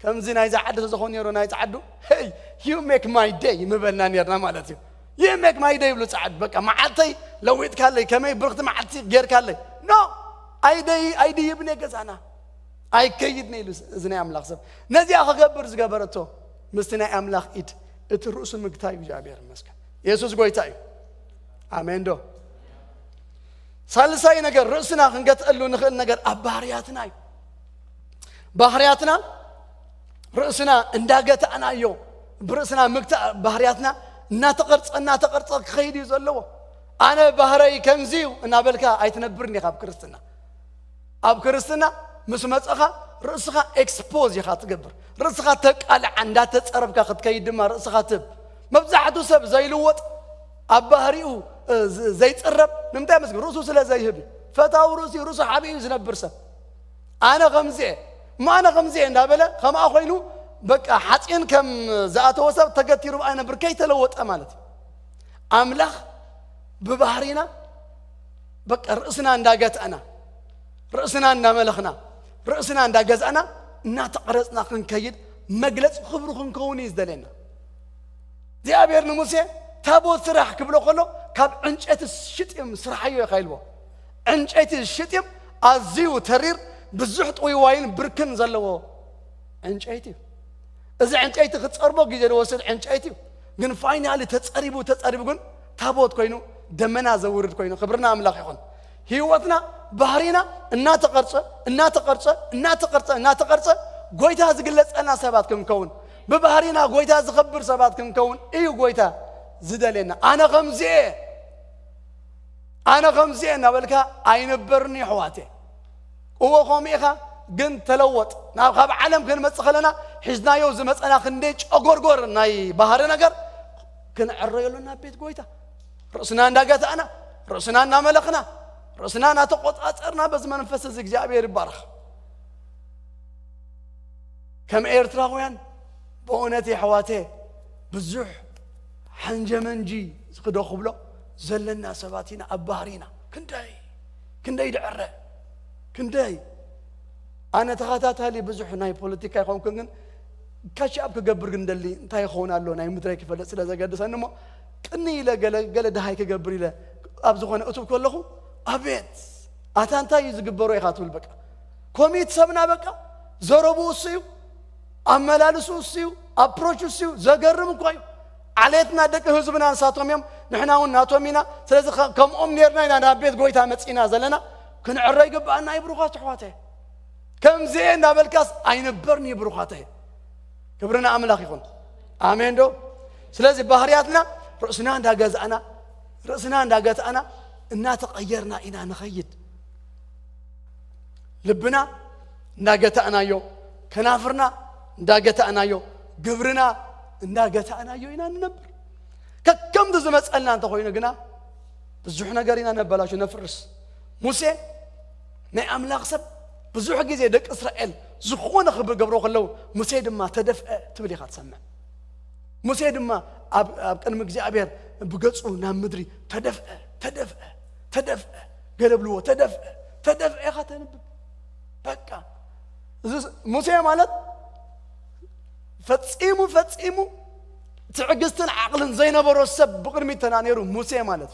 Speaker 4: ከምዚ ናይ ዝዓዲ ዝኾነ ነይሩ ናይ ጻዓዱ ሄይ you make my day ምበልና ነርና ማለት እዩ you make my day ብሉ ጻዓድ በቃ መዓልተይ ለዊት ካለይ ከመይ ብርክቲ መዓልቲ ጌር ካለይ ኖ ኣይደ ይብኔ ገዛና ኣይ ከይድኔ ኢሉ እዚ ናይ ኣምላኽ ሰብ ነዚኣ ክገብር ዝገበረቶ ምስቲ ናይ ኣምላኽ ኢድ እቲ ርእሱ ምግታይ እግዚአብሔር ይመስገን ኢየሱስ ጎይታ እዩ ኣሜን ዶ ሳልሳይ ነገር ርእስና ክንገትአሉ ንኽእል ነገር ኣብ ባህርያትና እዩ ባህርያትና ርእስና እንዳገታእና እዮ ብርእስና ምግታእ ባህርያትና እናተቐርጸ ክኸይድ እዩ ዘለዎ ኣነ ባህረይ ከምዚዩ እናበልካ ኣይትነብርኒ ኢኻ ኣብ ክርስትና ምስ መፀኻ ርእስኻ ኤክስፖዝ ኢኻ ትገብር ርእስኻ ተቃልዓ እንዳተፀረብካ ክትከይድ ድማ ርእስኻ ትብ መብዛሕትኡ ሰብ ዘይልወጥ ኣብ ባህሪኡ ዘይፅረብ ንምንታይ መስገን ርእሱ ስለ ዘይህብ ፈታዊ ርእሱ ሓቢኡ ዝነብር ሰብ ኣነ ከምዚአ እንዳበለ ከምኣ ኮይኑ በቃ ሓፂን ከም ዝኣተወ ሰብ ተገቲሩ ኣይነብር ከይተለወጠ ማለት እዩ ኣምላኽ ብባህሪና በቃ ርእስና እንዳገትአና ርእስና እንዳመለኽና ርእስና እንዳገዝአና እናተቐረፅና ክንከይድ መግለፂ ክብሩ ክንከውን እዩ ዝደለየና እግዚኣብሔር ንሙሴ ታቦት ስራሕ ክብሎ ከሎ ካብ ዕንጨይቲ ሽጥም ስራሕዮ ኢኻ ኢልዎ ዕንጨይቲ ሽጥም ኣዝዩ ተሪር ብዙሕ ጥውይዋይን ብርክን ዘለዎ ዕንጨይቲ እዩ እዚ ዕንጨይቲ ክትፀርቦ ግዜ ዝወስድ ዕንጨይቲ እዩ ግን ፋይናሊ ተፀሪቡ ግን ታቦት ኮይኑ ደመና ዘውርድ ኮይኑ ክብርና ኣምላኽ ይኹን ህይወትና ባህሪና እናተቐርጸ ጎይታ ዝግለጸና ሰባት ክንከውን ብባህሪና ጎይታ ዝኽብር ሰባት ክንከውን እዩ ጎይታ ዝደለየና ኣነ ከምዚአ እናበልካ ኣይነበርኒ ኣሕዋቴ እዎ ከምኡ ኢኻ ግን ተለወጥ ካብ ዓለም ክንመፅእ ከለና ሒዝናዮ ዝመፀና ክንደይ ጨጎርጎር ናይ ባህሪ ነገር ክንዕረየሉ ናብ ቤት ጎይታ ርእስና እንዳገታእና ርእስና እናመለኽና ርእስና እናተቆፃፀርና በዚ መንፈስ እዚ እግዚአብሔር ይባረኽ ከም ኤርትራውያን በእውነት ኣሕዋቴ ብዙሕ ሓንጀመንጂ ዝክደኽብሎ ዘለና ሰባት ኢና ኣብ ባህሪና ክንደይ ድዕረ ክንደይ ኣነ ተኸታታሊ ብዙሕ ናይ ፖለቲካ ይኾንኩን ግን ካሽኣብ ክገብር ግን ደሊ እንታይ ይኸውን ኣሎ ናይ ምድራይ ክፈለጥ ስለ ዘገድሰኒ እሞ ቅኒ ኢለ ገለ ድሃይ ክገብር ኢለ ኣብ ዝኾነ እቱብ ከለኹ ኣቤት ኣታ እንታይ እዩ ዝግበሮ ኢኻ ትብል በቃ ኮሚት ሰብና በቃ ዘረቡ እሱ እዩ ኣመላልሱ እሱ እዩ ኣፕሮች እሱ እዩ ዘገርም እኳ እዩ ዓሌትና ደቂ ህዝብና ንሳቶም እዮም ንሕና እውን ናቶም ኢና ስለዚ ከምኦም ነርና ኢና ናብ ቤት ጎይታ መፂና ዘለና ክንዕረ ይግባአና ይብሩኻት ኣሕዋተይ ከምዚአ እንዳበልካስ ኣይነበርኒ ይብሩኻተይ ክብርና ኣምላኽ ይኹን ኣሜን ዶ ስለዚ ባህርያትና ርእስና እንዳገዛእና እናተቐየርና ኢና ንኸይድ ልብና እንዳገታእናዮ ከናፍርና እንዳገታእናዮ ግብርና እንዳገታእናዮ ኢና ንነብር ከከምቲ ዝመፀልና እንተኾይኑ ግና ብዙሕ ነገር ኢና ነበላሹ ነፍርስ ሙሴ ናይ ኣምላኽ ሰብ ብዙሕ ጊዜ ደቂ እስራኤል ዝኾነ ክብር ገብሮ ከለዉ ሙሴ ድማ ተደፍአ ትብል ኢኻ ትሰምዕ موسى دما أب كان مجزابير بقصو نام مدري تدفع قلب له تدفع يا خاتن بكا موسى مالت فتسيمو تعجزتن عقل زين بروسب بقرمي تنانيرو موسى مالت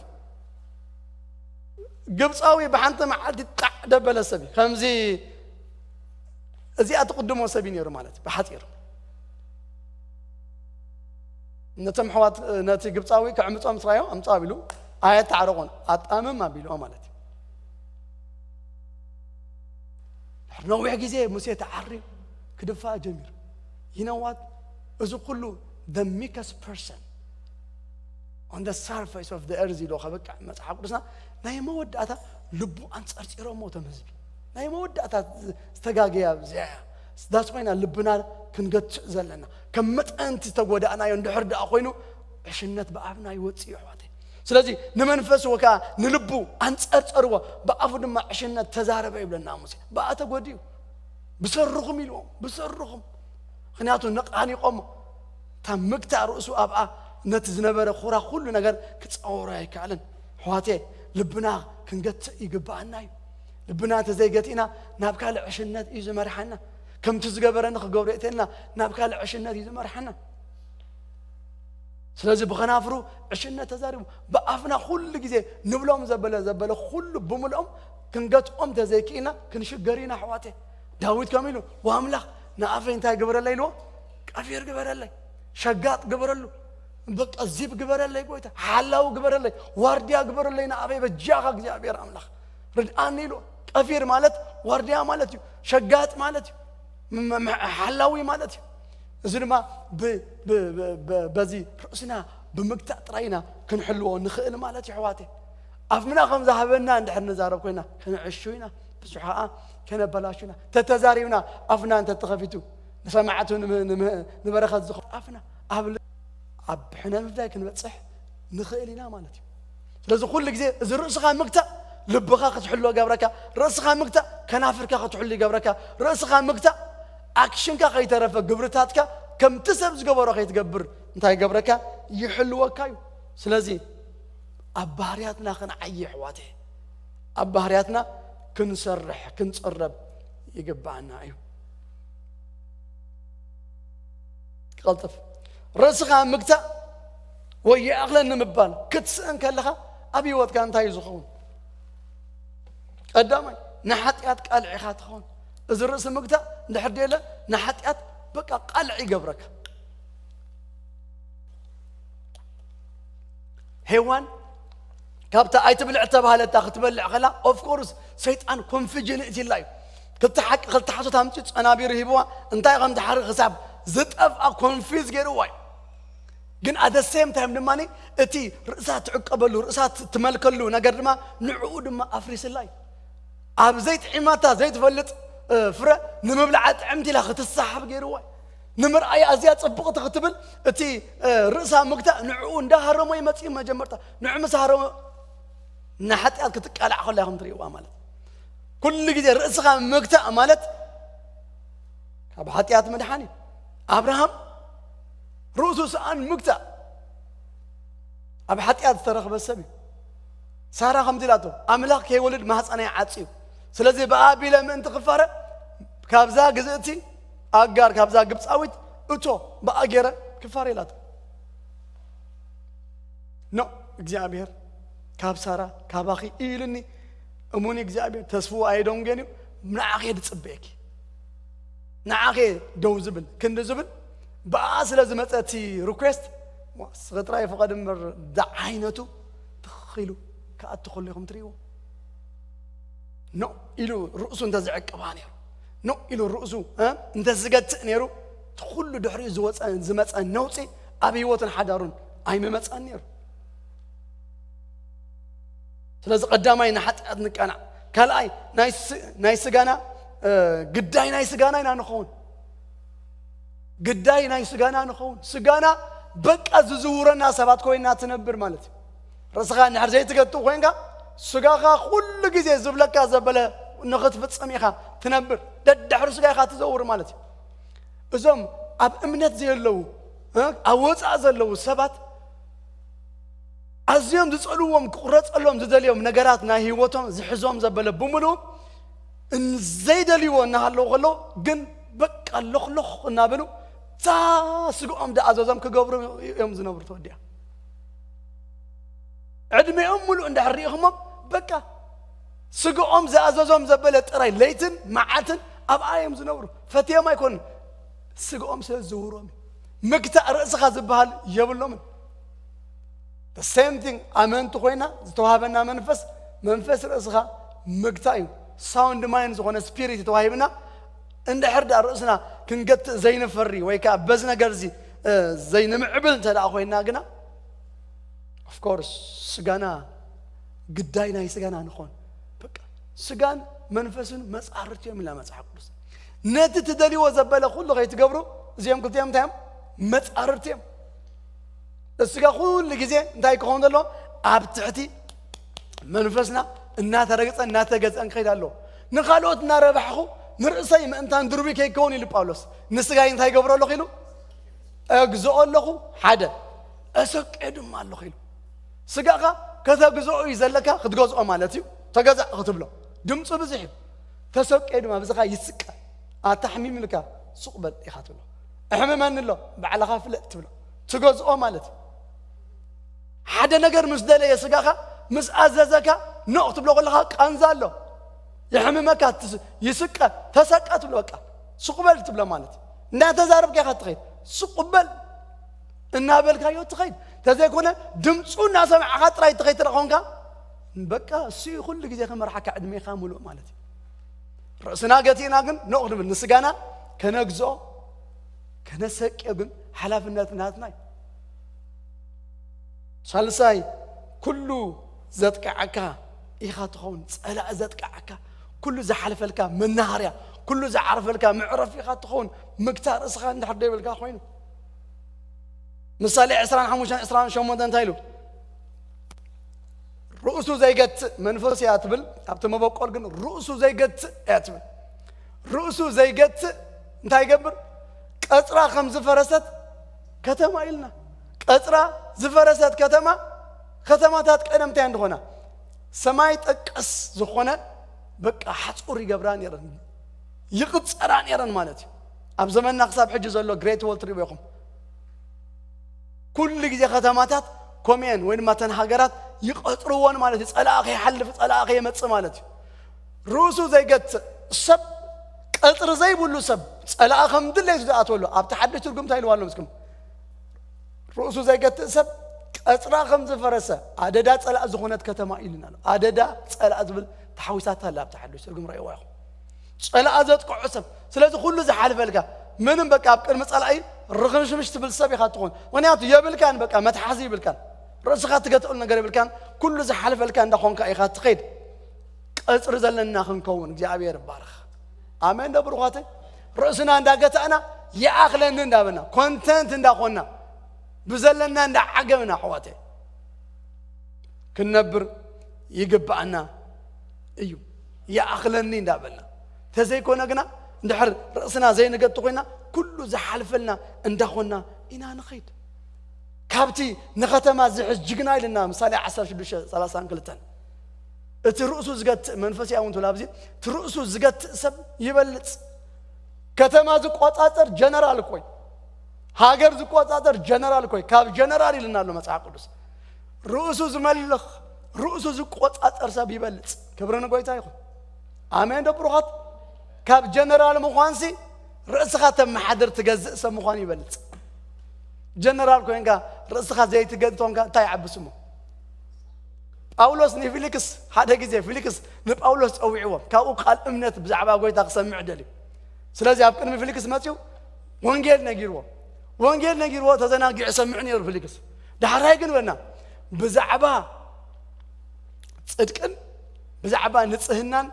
Speaker 4: قبصاوي بحنت مع عدي دبل سبي خمزي ازي اتقدموا سبي نيرو مالت بحطير نتم حوات ناتي قبصاوي كعمصام صرايو امصابيلو ايات تعرقون اطامم ما بيلو مالت نوع غزي موسى تعري كدفا جميل you know what is كله the meekest person on the surface of the earth لو خبك مصحف قدسنا ناي موداتا لبو انصرصيرو موت مزبي ناي موداتا استغاغيا زيا that's why لبنا كنغت زلنا كمطنت تغودانا يندحر دا خوينو عشنت بافنا يوصي حواتي ስለዚህ ንመንፈስ ወካ ንልቡ አንጸርጸርዎ በአፉ ድማ عشنت ተዛረበ ይብለና ሙሴ ባአተ ጎዲው بسرخم يلوم بسرخم خنياتو نقاني قوم تمكتا رؤسو ابا نتزنبره خورا كل نجر كتصورا يكالن حواتي لبنا كنقت يقبانا لبنا تزيقتينا نابكال عشنات يزو مرحنا كم تزقبرن خغوريتنا نابكال عشنات يزو مرحنا ስለዚህ بخنافرو عشنات تزارب بافنا كل غزي نبلوم زبله كل بملوم كنقطوم تزيكينا كنشغرينا حواتي داوود كاميلو واملاخ نافين تاع قبر الليل كافير قبر الليل شقاط قبر له بقى الزيب قبر الليل قويته حلاو قبر الليل وارديا قبر الليل نافي بجاخ እግዚአብሔር املاخ ردان له كافير مالت وارديا مالت شقاط مالت حلاوي مالت زلما بزي رأسنا بمقطع طرينا كنحلوه نخيل مالت حواتي افمنا خم ذهبنا ندحر نزارب كنا كنعشوينا بصحاء كان بلاشنا تتزارينا افنا انت تخفيتو سمعتو نبرخت زخ افنا اب حنا نبداك نبصح نخيلنا مالتي لازم كل غزي راسخا مقطع لبخا كتحلو قبرك راسخا مقطع كنافرك كتحلي قبرك راسخا مقطع اكشنك كيترف قبرتاتك كم تسب زغبرو كيتقبر انتي قبرك يحلوكايو سلازي ابهارياتنا خنعي حواتي ابهارياتنا كنسرح كنصرب يقبعنا ايو قلطف راسخا مقطع ويا اغلن مبال كتسن كلها ابي وات كان تاي زخون قدامي نحطيات قلعي تخون اذا الراس مقطع ندحديله نحطيات بقى قلعي قبرك حيوان كابتا ايتبلع تبهالتا ختبلع خلا اوف كورس شيطان كونفيجنتي لاي كتحق خلتحصو تامص صنابير هيبوا انتي قم تحر حساب زطف كونفيز غيرواي ግን at the same time دماني اتي راسات عقبلو راسات تملكلو ነገር ድማ ንዕኡ ድማ አፍሪስላይ ኣብ ዘይት ዒማታ ዘይት ፈልጥ ፍረ ንምብላዕ ጥዕምቲ ላ ክትሳሓብ ገይርዋይ ንምርኣይ ኣዝያ ጽብቕቲ ክትብል እቲ ርእሳ ምግታ ንዕኡ እንዳሃረሞ ይመጽ መጀመርታ ንዕ መሳሃረሞ نحطيات كتقالع خلاهم تريوا مالت كل غزي راسخا مغتا مالت اب حطيات مدحاني ابراهام روسوس ان مغتا اب حطيات ترخب السبي سارا خمدلاتو املاك يولد ما حصنا يعصيو ስለዚህ በአቢለ ምን ተخفاره ካብዛ ግዝእቲ አጋር ካብዛ ግብጻዊት እቶ በአገረ ክፋሬላት ኖ እግዚአብሔር كابسارا كاباخي إيلني أموني إجزابي تسفو أيدون جنيو نعاقي تصبيك نعاقي دو زبل كند زبل بأس لازم تأتي ريكوست صغت راي فقد مر دعينته تخيلوا كأتدخل لهم تريو نو إلو رؤسو انت زعك كبانيرو نو إلو رؤسو انت زقت نيرو تخلو دحري زمت النوتي أبي وطن حدارون أي ممت نيرو ስለዚህ ቀዳማይ ንሓጥያት ንቀና ካልኣይ ናይ ስጋና ግዳይ ናይ ስጋና ኢና ንኸውን ግዳይ ናይ ስጋና ንኸውን ስጋና በቃ ዝዝውረና ሰባት ኮይና ትነብር ማለት እዩ ርስኻ ንሓር ዘይትገጡ ኮይንካ ስጋኻ ኩሉ ግዜ ዝብለካ ዘበለ ንኽትፍፅም ኢኻ ትነብር ደድሕሪ ስጋ ኢኻ ትዘውር ማለት እዩ እዞም ኣብ እምነት ዘየለዉ أوصى زلوا السبت أزيم تسألوهم كقرات ألهم تدليهم نجاراتنا هي وتهم زحزهم زبالة بملو إن زيد اليوم نهالو غلو جن بك اللخ نابلو تا سقوم ده أزازم كجبر يوم زنبر توديا عدم يأملوا عند حريهم بك سقوم زازم زبالة ترى ليتن معتن أبقى يوم زنبر فتيا ما يكون سقوم سزورهم مقطع رأسك زبال يبلهم the same thing أمنت خوينا توهبنا منفس رأسك مقطع sound minds وخنا spirit توهبنا عند حرد رأسنا كنقت زين فري ويكا بزنا جرزي زين معبل تدا خوينا جنا of course سجانا قداينا يسجانا نخون بق سجان منفسن مسعرت يوم لا مسح قدس نت تدلي وزبالة كله غيت قبره زي ما قلت يوم تام مسعرت يوم السجا كل جزء نتاي كون دلو أبتعتي منفسنا الناس رجعت الناس رجعت أنكيد الله نخالوت نربحه نرسي ما أنت ندربي كي كوني لباولوس نسجاين نتاي قبره الله خيلو أجزاء الله حدا أسك إدم الله خيلو سجاها كذا جزء يزلك خد جزء مالتي تجزء خطبله دم صبزحب تسك إدم بزخا يسك أتحمي منك سقبل يخاطبه أحمي من الله بعلى غافلة تبله تجزء مالتي حدا نجر مسدلة يا سجاها مس أززك نقطة بلغ الله أنزله يحمي مكات يسك تسكت بلوكا سقبل تبلا مالت نا تزارب كي خطخيد سقبل النابل كايو تخيد تزيكونا دمصو الناس مع خطر يتخيد ترخونكا بقى سي كل جزء خمر حكى عدمي خاملو مالتي رأسنا قتينا جن نقدر من نسجانا كنجزو كنسك يجن حلاف الناس ناتناي ثالثاي كله زتك عكا يخاطخون ألا زتك عكا كله زحلف لك من نهاريا كله زعرف لك معرف يخاطخون مقتار إسخان نحدي بالك خوينه مثال عسران حموشان عسران شو مدن تايلو رؤسه زي جت منفوس ياتبل أبت ما بقول جن رؤسه زي جت ياتبل رؤسه زي جت نتاي جبر أسرع 5 فرست كتما إلنا أسرع زفرست كتما تات كلام تين دخونا سمايت أكس زخونا بقى حصوري جبران يرن يقص أران يرن مالتي أب زمان نقصاب حجز الله great wall tree بيقوم كل جزء ختماتات كومين وين ما تنحجرات يقطرون مالتي ألاقي حلف ألاقي متص مالتي روسو زي جت سب قطر زي بقوله سب ألاقي مدلله يزداد أقوله أب تحدث ترجم تايلو والله مسكم رؤسو زي جت سب أسرع 5 فرسة عددات ألا زخونات كتما إلنا عددات ألا أزبل تحويسات هلا بتحدث ترجم رأي واحد ألا أزت قعسب سلازم كله زحال فلك منهم بقى بكل مسألة أي الرغم مش تبل سبي خاتون ونياتو يا بالكان بقى ما تحزي بالكان رأسخات تقولنا قريب بالكان كله زحال فلكان دخون كأي خات تقيد أسر زلنا خنكون جابير بارخ آمين دبروقاتي رأسنا عندك أنا يا أخلنا ندابنا كونتنت نداخونا بزلنا ندع عقبنا حواتي كنبر يقبعنا أيوه يا أخلني ندابنا تزيكونا قنا ندحر رأسنا زي نقطقنا كله زحلفلنا ندخونا إنا نخيد كابتي نختم زحج جقنا لنا مثال 10 شدوش 30 كلتان ترؤسو زقت منفسي أو أنتو لابزين ترؤسو زقت سب يبلت كتما زقوات أثر جنرال كوي هاجر زقوات أثر جنرال كوي كاب جنرال لنا له مسح قدس رؤسو زملخ رؤسو زقوات أثر سب يبلت كبرنا كوي تايخو آمين دبروخات كاب جنرال مخوانسي رأس خاتم محدر تجزء سم مخوان يبلت جنرال كوي إنك رأس خات زي تجدتهم إنك تاي عبسمو أولوس نفيليكس هذا جزء فيليكس نب أولوس أو عوام كأو قال أمنت بزعبا قوي تقسم معدلي سلازي أبكر من فيليكس ماتيو وانجيل نجيروا تزناقي عسمعني ير فيليكس ده حرايقن ونا بزعبا صدقن بزعبا نصهنان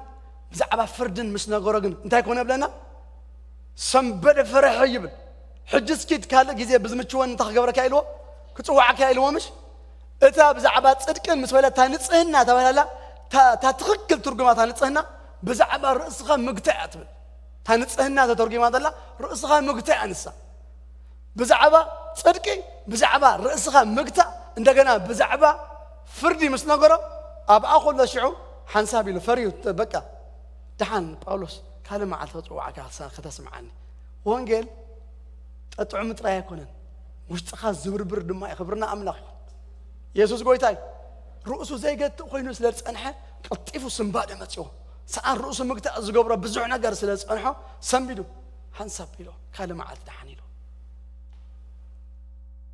Speaker 4: بزعبا فردن مش نغورغن انتي كونه بلنا سنبد فرح يبل حجز كيد كاله جزء بزمچون انت خبرك ايلو كصواعك ايلو مش اتا بزعبا صدقن مسوله تنصهنا تبلالا تتخكل ترجمات تنصهنا بزعبا راسخه مقطع تبل تنصهنا تترجمات الله راسخه مقطع انسا بزعبا صدقي بزعبة رأسها مقطع عندنا بزعبة فردي مسنقرة أبا أخذ لشعو حنسابي لفريو بكا دحان باولوس كلمة على تطوعك خداسم عني وانجيل أطعم ترايا كونن مش تخاز زبربر دما يخبرنا أملاك يسوع قويتاي رؤسه زي قد خوينو سلرس أنحى قطيفو سنبادة ما تشوه سأل رؤسه مقطع زقبرة بزعنا قرس سلرس أنحى سنبيدو حنسابي له كلمة على تحني له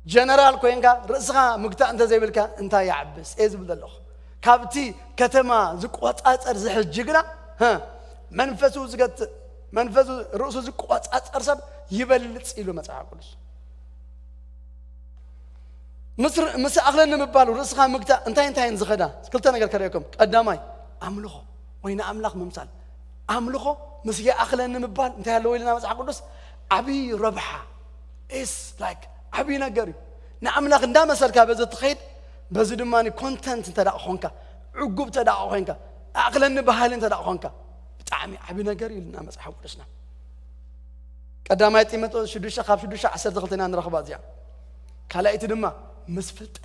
Speaker 4: جنرال كوينكا رأسها مقطع أنت زي بالك أنت يا عبس إيز بدلخ كابتي كتما زقوات أثر زحجقنا ها منفسه زقت منفسه رؤسه زقوات أثر سب يبلت إلو متعب كلش مصر أغلى مبالو رأسها مقطع أنت ينزخدا كلتنا قال كريكم قدامي أملخه وين أملاك ممثال أملخه مسيا أغلى مبال أنت هلو لنا متعب كلش أبي ربحة إس لايك أبي نجاري نأملاك ندام سركا بزت خيد بزد ماني كونتنت تدع خونكا عقوب تدع خونكا أغلى بحالين تدع خونكا بتعمي أبي نجاري لنا متعب كلشنا قدامي تيمتو شدوشة خاب شدوشة عسر دخلتنا نرخبات زيا كلايت دما مسفلت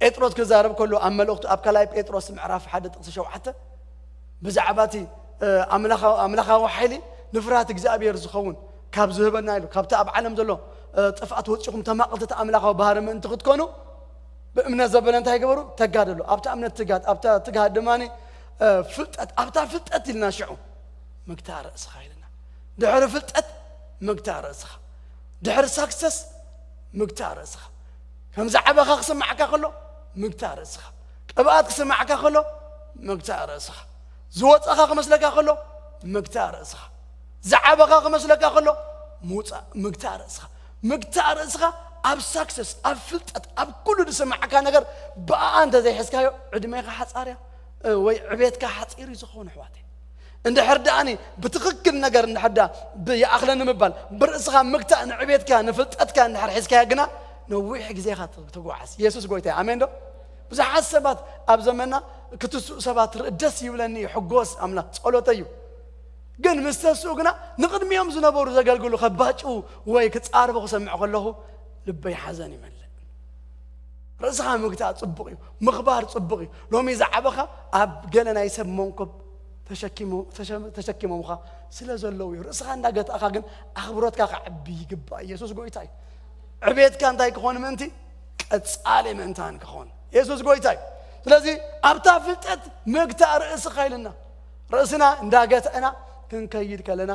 Speaker 4: بيتروس كزارب كله أملوخت أب كلاي بيتروس معرف حد تقصشوا حتى بزعباتي أملاخ وحيلي نفرات إجزاء بيرزخون كاب زهبنا له كاب تاب علم دلو طفعت وجهكم تماقلت تأملاخ وبهار من تخدكونوا بأمنا زبنا انت هيجبروا تجادلوا أبتا أمنا تجاد أبتا تجاد دماني فلتت أبتا فلتت لنا شعو مقتار رأسها لنا دحر فلتت مقتار رأسها دحر ساكسس مقتار رأسها كم زعبة خاصة معك خلو مقتار رأسها أبغى تقسم معك خلو مقتار رأسها زوج أخاك مسلك خلو مقتار رأسها زعبة أخاك مسلك خلو موسى مقتار رأسها مقتار رأسها أب ساكسس أب فلتت أب كله تسمع كان نجار بقى أنت زي حسكايو عدمي كحات أريا وعبيت كحات إيري زخون حواتي عند حرداني بتخكر نجار عند حدا بيا أخلنا مبال برأسها مقتار عبيت كان فلتت كان حر حسكايا جنا نوعي حق زي خاطر تقوعس يسوع قويته آمين ده بس حسبات أب زماننا كتسوق سبات ردس يولني حجوس أملا صلوا تيو جن مستسوقنا نقدم يوم زنا بورو زقال قولوا خباجو ويكت عارفه سمع قال لبي حزني مل رزها مقطع صبغي مخبار صبغي لو ميزعبخه اب جلنا يسمونكم تشكيمو مخا سلازلو رزها اندغت اخا جن اخبرتك عبي يقبا يسوع قويتاي عبيت كان تاي كون منتي قصالي منتان كون يسوع قويتاي ስለዚህ አብታ ፍልጠት መግታ ርዕስ ኸይልና ርዕስና እንዳገት አና ክንከይድ ከለና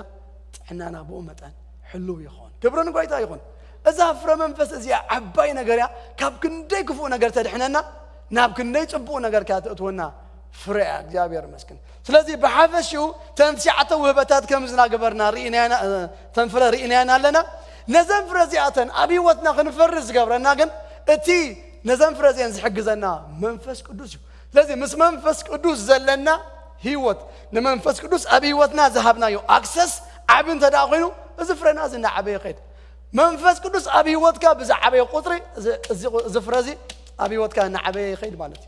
Speaker 4: ጥዕናና ብኡ መጠን ሕሉ ይኾን ክብርን ጎይታ ይኹን እዛ ፍረ መንፈስ እዚኣ ዓባይ ነገርያ ካብ ክንደይ ክፉእ ነገር ተድሕነና ናብ ክንደይ ጽቡቕ ነገር ካትእትወና ፍሬያ እግዚአብሔር መስክን ስለዚህ በሐፈሽው ተንሲዓተ ውህበታት ከምዝና ገበርና ሪኢናና ተንፍረ ሪኢናና ኣለና ነዘን ፍረ እዚኣተን ኣብ ህይወትና ክንፈርዝ ዝገብረና ግን እቲ نزام فرزين زحجزنا منفس قدوس لازم مس منفس قدوس زلنا هيوت نمنفس قدوس أبي هيوتنا ذهبنا يو أكسس عبين تداخلينه زفرنا زنا عبي قيد منفس قدوس أبي هيوتك بزع عبي قطري زفرزي أبي هيوتك نعبي قيد مالتي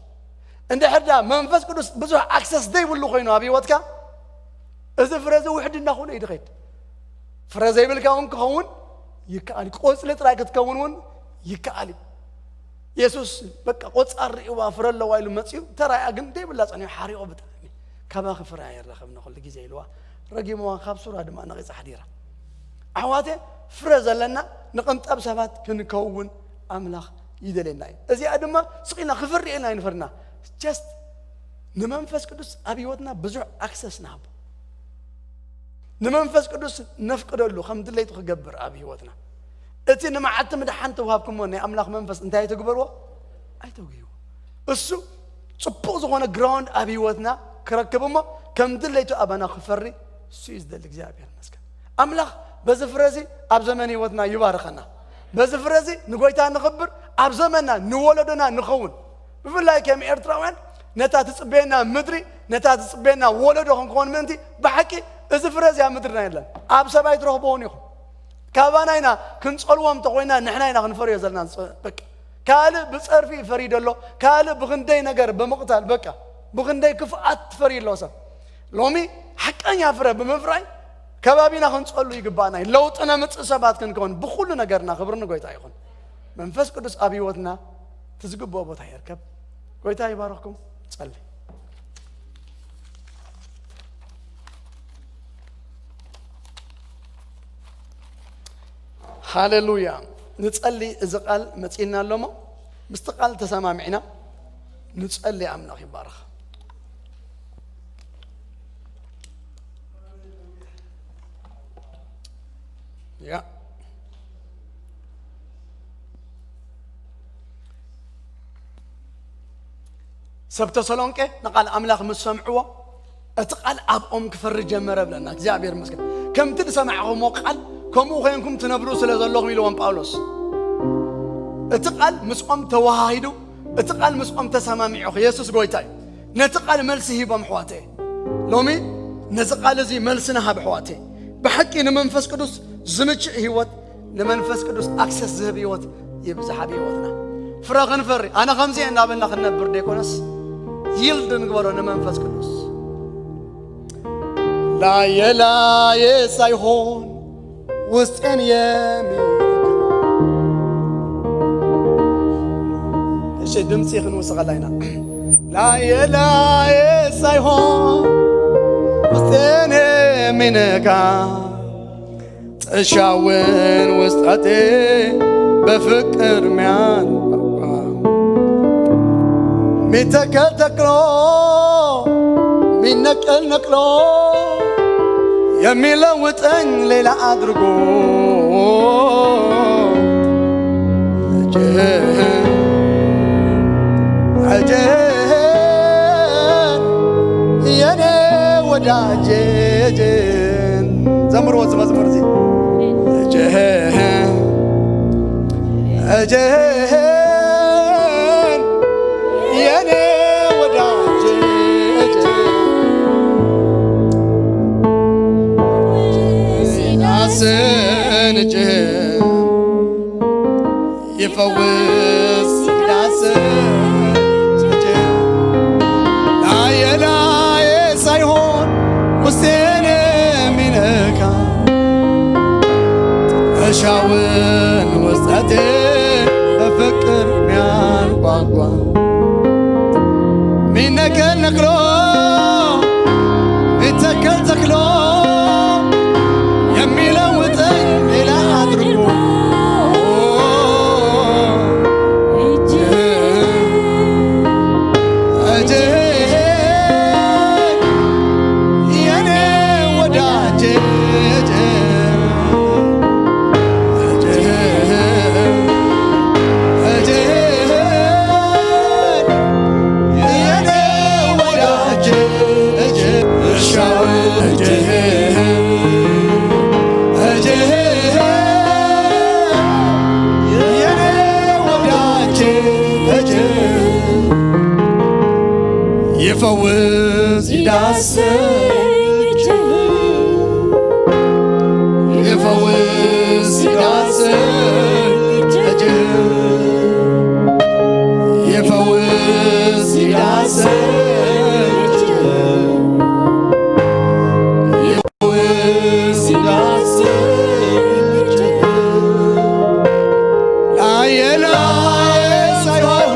Speaker 4: عند حدا منفس قدوس بزح أكسس دي ولو خينه أبي هيوتك زفرزي وحد ناخونه يدخيد فرزي بالكون كون يكالي قوس لتراك تكونون يكالي يسوس بك قص الرئوا وافر الله وايل مصيو ترى اجن دي بلا صني حريقو بتامي كما خفر يرخمنا كل غزي يلوا رقيمو خاب سوره دما نقص حديره احواته فرز لنا نقنطب سبات كنكون املاح يدلنا ازي ادما سقينا خفر ينا ينفرنا جست نمنفس قدوس ابيوتنا بزع اكسس ناب نمنفس قدوس نفقدلو خمدليت خغبر ابيوتنا أتي نمعت مدحنت وهابكم وني أملاخ منفس انتهي تقبروا أي توقيو السو صبوز وانا جراوند أبي وثنا كركبما كم دليتو أبانا خفري سيز دلك زابي المسكن أملاخ بزفرزي أب زماني وثنا يبارخنا بزفرزي نقويتا نخبر أب زماننا نولدنا نخون بفلاي كم إرتراوان نتا تصبينا مدري نتا تصبينا ولدو هنكون منتي بحكي بزفرزي مدرنا يلان أب سبايت روح بونيخو كاباناينا كنصلوهم تقوينا نحناينا غنفري زلنا بك كال بصرفي فريد الله كال بغندي نجر بمقتل بك بغندي كفات فريد الله لومي حقا يفرى بمفراي ከባቢና ክንጸሉ ይግባና ለውጥና ምጽሰባት ክንከውን ብኹሉ ነገርና ክብርን ጎይታ ይኹን መንፈስ ቅዱስ ኣብ ህይወትና ትዝግብኦ ቦታ ይርከብ ጎይታ ይባርክኩም ጸልይ ሃሌሉያ ንጸልይ እዚ ቃል መጽኢና ኣሎሞ ምስቲ ቃል ተሰማሚዕና ንጸልይ ኣምላኽ ይባርክ ያ ሰብ ተሰሎንቄ ንቃል ኣምላኽ ምስ ሰምዕዎ እቲ ቃል ኣብኦም ክፈሪ ጀመረ ብለና እግዚአብሔር ይመስገን ከምቲ ሰማዕኹሞ ቃል ከምኡ ኮይንኩም ትነብሩ ስለ ዘለኹም ኢልዎም ጳውሎስ እቲ ቃል ምስኦም ተዋሃሂዱ እቲ ቃል ምስኦም ተሰማሚዑ ኢየሱስ ጎይታ እዩ ነቲ ቃል መልሲ ሂቦም ሕዋቴ ሎሚ ነዚ ቃል እዚ መልስና ሃብ ሕዋቴ ብሓቂ ንመንፈስ ቅዱስ ዝምችእ ህይወት ንመንፈስ ቅዱስ ኣክሰስ ዝህብ ህይወት ይብዛሕ ህይወትና ፍረ ክንፈሪ ኣነ ከምዚ እናበልና ክንነብር ደይኮነስ ይልድ ንግበሮ ንመንፈስ ቅዱስ ላየ ሳይሆን ውስጤን እሺ ድምፂ ክንውስኸላይና ላየ ሳይሆን ውስጤን የሚነካ ጥሻውን ውስጣቴ በፍቅር ሚያንኳኳ ሚተከል ተክሎ ሚነቀል ነቅሎ የሚለውጠኝ ሌላ አድርጎ የኔ ወዳጄ ዘምሮ መዝሙር ዚ የኔ ወዳጄ ሲዳስን ይፈውስ ሲዳስን ላየ ሳይሆን ውስጤን የሚነካ እሻውን ውስጠቴ በፍቅር ሚያንጓጓ ሚነቀል ነቅሎ ሚተከል ተክሎ የሚለውጠኝ ሌላ አድርጎ የኔ ወዳጄ ይፈውስ ይዳስስ ይፈውስ ይዳስስ ይፈውስ ይዳስስ ይፈውስ ይዳስስ ላየ ሳይሆን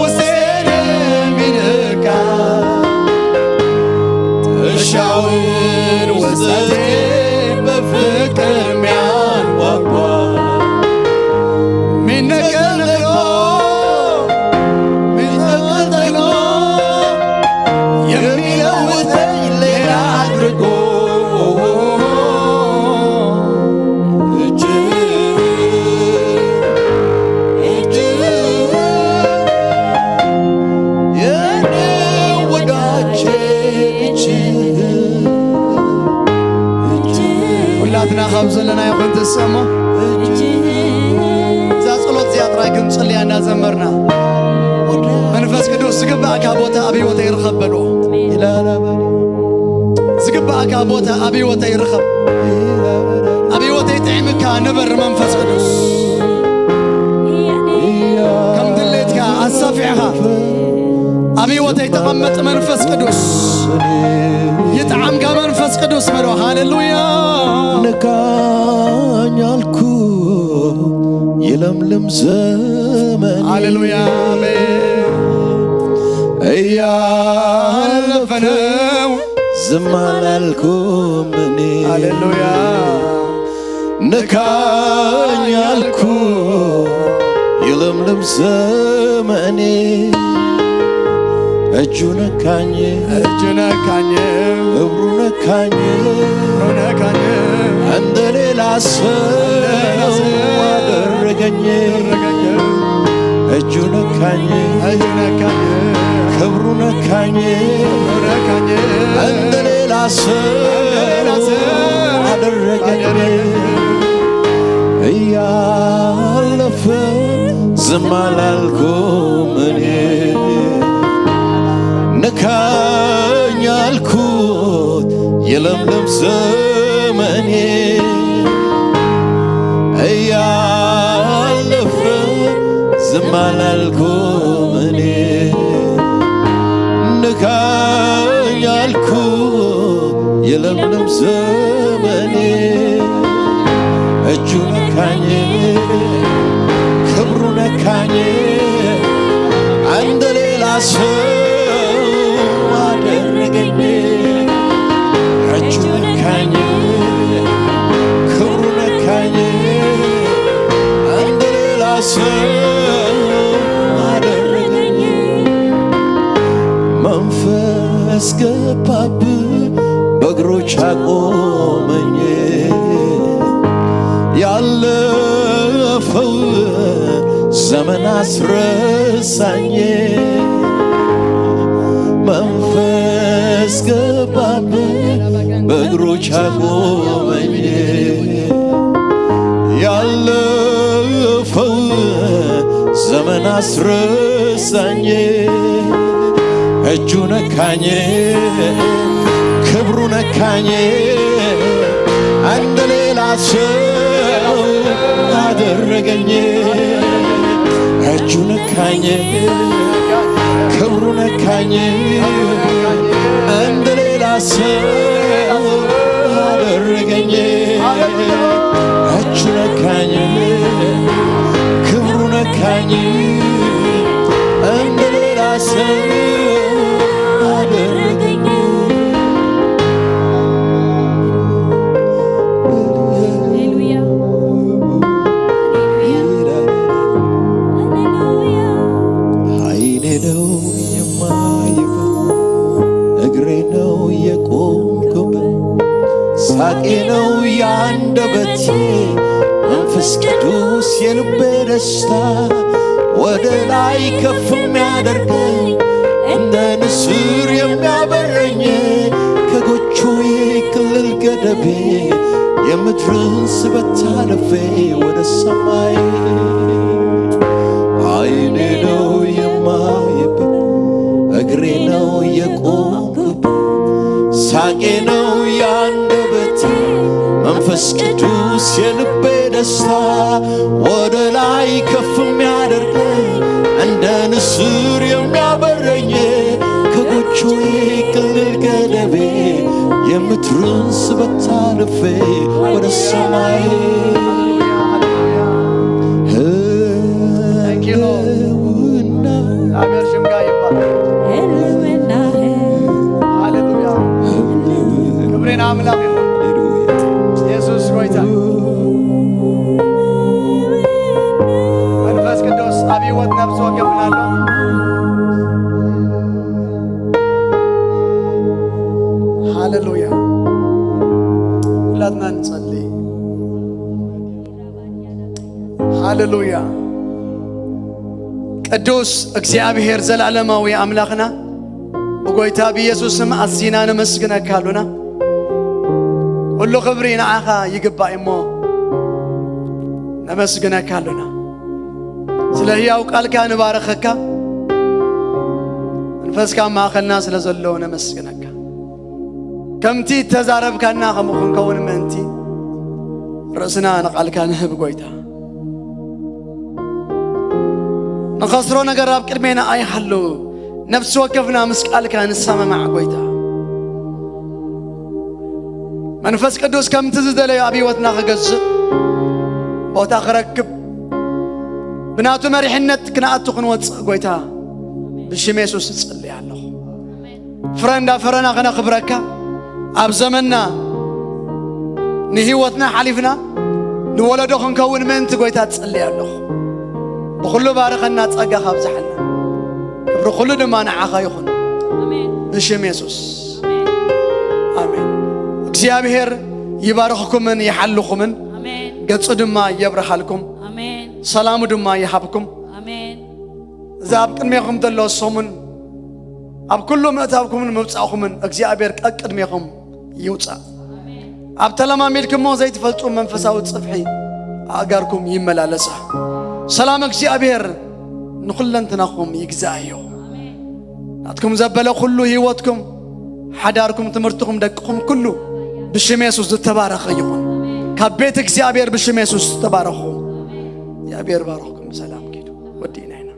Speaker 4: ውስጤን የሚነካ ጥሻውን ውስጤ በፍቅር ሚያንጓጓ ሚነቀል ነቅሎ ሚተከል ተክሎ የሚለውጠኝ ሌላ አድርጎ የኔ ወዳጄ ሁላትና ካብ ዘለና ይኹን ትሰሞ እዛ ጸሎት እዚኣ ጥራይ ክንጽልያ እናዘመርና መንፈስ ቅዱስ ዝግባእካ ቦታ ኣብ ህይወተይ ይርከብ በልዎ ዝግባእካ ቦታ ኣብ ህይወተይ ይርከብ ኣብ ህይወተይ ጥዕምካ ንበር መንፈስ ቅዱስ ከም ድሌትካ ኣሳፊዕኻ ኣብ ህይወተይ ተቐመጥ መንፈስ ቅዱስ ይጥዓምካ መንፈስ ቅዱስ በልዎ ሃሌሉያ
Speaker 5: ንካኝ አልኩ የለምለም ዘመን
Speaker 4: ሃሌሉያ እያለፈ ነው
Speaker 5: ዝም አላልኩም እኔ
Speaker 4: ሃሌሉያ
Speaker 5: ንካኝ አልኩ የለምለም ዘመኔ እጁ ነካኝ እብሩ ነካኝ እንደ ሌላ ሰው አደረገኝ እጁ ነካኝ ክብሩ ነካኝ እንደ ሌላ ሰው አደረገኝ እያለፈ ዝም አላልኩም እኔ ንካኝ አልኩት የለምለም ዘመኔ እያለፈ ዝም አላልኩም እኔ ንካኝ አልኩት የለምለም ዘመኔ እጁ ነካኝ ክብሩ ነካኝ እንደ ሌላ ሰው አደረገኝ እጁ ነካኝ ክብሩ ነካኝ እንደ ሌላ ሰው አደረገኝ መንፈስ ገባብኝ በእግሮች አቆመኝ ያለፈው ዘመን አስረሳኝ መንፈስ ገባብኝ በእግሮች አቆመኝ ያለፈው ዘመን አስረሳኝ እጁ ነካኝ ክብሩ ነካኝ እንደ ሌላ ሰው አደረገኝ እጁ ነካኝ ክብሩ ነካኝ እንደ ሌላ ሰው አደረገኝ እጁ ነካኝ ክብሩ ነካኝ እንደ ሌላ ሰው አደረገኝ ሳቄ ነው ያንደበቴ መንፈስ ቅዱስ የልቤ ደስታ ወደ ላይ ከፍ የሚያደርገኝ እንደ ንስር የሚያበረኝ ከጎጆዬ ክልል ገደቤ የምድርን ስበት አልፌ ወደ ሰማይ ዓይኔ ነው የማይበት እግሬ ነው የቆምኩበት ሳቄ ነው ያንደበቴ መንፈስ ቅዱስ የልቤ ደስታ ወደ ላይ ከፍ የሚያደርገኝ እንደ ንስር የሚያበረኝ ከጎጆዬ ክልል ገደቤ የምድርን ስበት አልፌ ወደ ሰማይ
Speaker 4: አምላክ ኢየሱስ ሆይታ መንፈስ ቅዱስ አብይወት ነፍስ ወከፍላለሁ ሃሌሉያ ሁላትና እንጸልይ ሃሌሉያ ቅዱስ እግዚአብሔር ዘላለማዊ አምላክና በጎይታ በኢየሱስ ስም አዚና ነመስግነካሉና ሁሉ ክብሪ ንዓኻ ይግባእ እሞ ነመስግነካ ኣለና ስለ ሕያው ቃልካ ንባረኸካ መንፈስካ ማእኸልና ስለ ዘሎ ነመስግነካ ከምቲ ተዛረብካና ከምኡ ክንከውን ምእንቲ ርእስና ንቓልካ ንህብ ጎይታ ንኸስሮ ነገር ኣብ ቅድሜና ኣይሃለዉ ነፍሲ ወከፍና ምስ ቃልካ ንሰማማዕ ጎይታ መንፈስ ቅዱስ ከምቲ ዝደለዮ ኣብ ህይወትና ክገዝእ ቦታ ክረክብ ብናቱ መሪሕነት ክነኣቱ ክንወፅእ ጎይታ ብሽም ኢየሱስ እጽልይ ኣለኹ ፍረ እንዳፈረና ክነኽብረካ ኣብ ዘመንና ንህይወትና ሓሊፍና ንወለዶ ክንከውን ምእንቲ ጎይታ እጽልይ ኣለኹ ብኩሉ ባርከና ጸጋ ካብዝሓልና ክብሪ ኩሉ ድማ ንዓኻ ይኹን ብሽም ኢየሱስ አሜን እግዚአብሔር ይባርኽኩምን ይሓልኹምን ገጹ ድማ የብርሃልኩም ሰላሙ ድማ ይሃብኩም እዛ ኣብ ቅድሜኹም ዘሎ ሰሙን ኣብ ኩሉ ምእታብኩምን ምውፃእኹምን እግዚአብሔር ቀቅድሜኹም ይውፃእ ኣብ ተለማሚድኩሞ ዘይትፈልጡ መንፈሳዊ ጽፍሒ ኣጋርኩም ይመላለሳ ሰላም እግዚአብሔር ንኹለንትናኹም ይግዛእዮ ናትኩም ዘበለ ኩሉ ህይወትኩም ሓዳርኩም ትምህርትኩም ደቅኹም ኩሉ ብሽም ኢየሱስ ዝተባረኸ ይኹን ካብ ቤት እግዚአብሔር ብሽም ኢየሱስ ተባረኹ እግዚአብሔር ባረኽኩም ሰላም ኪዱ ወዲና ኢና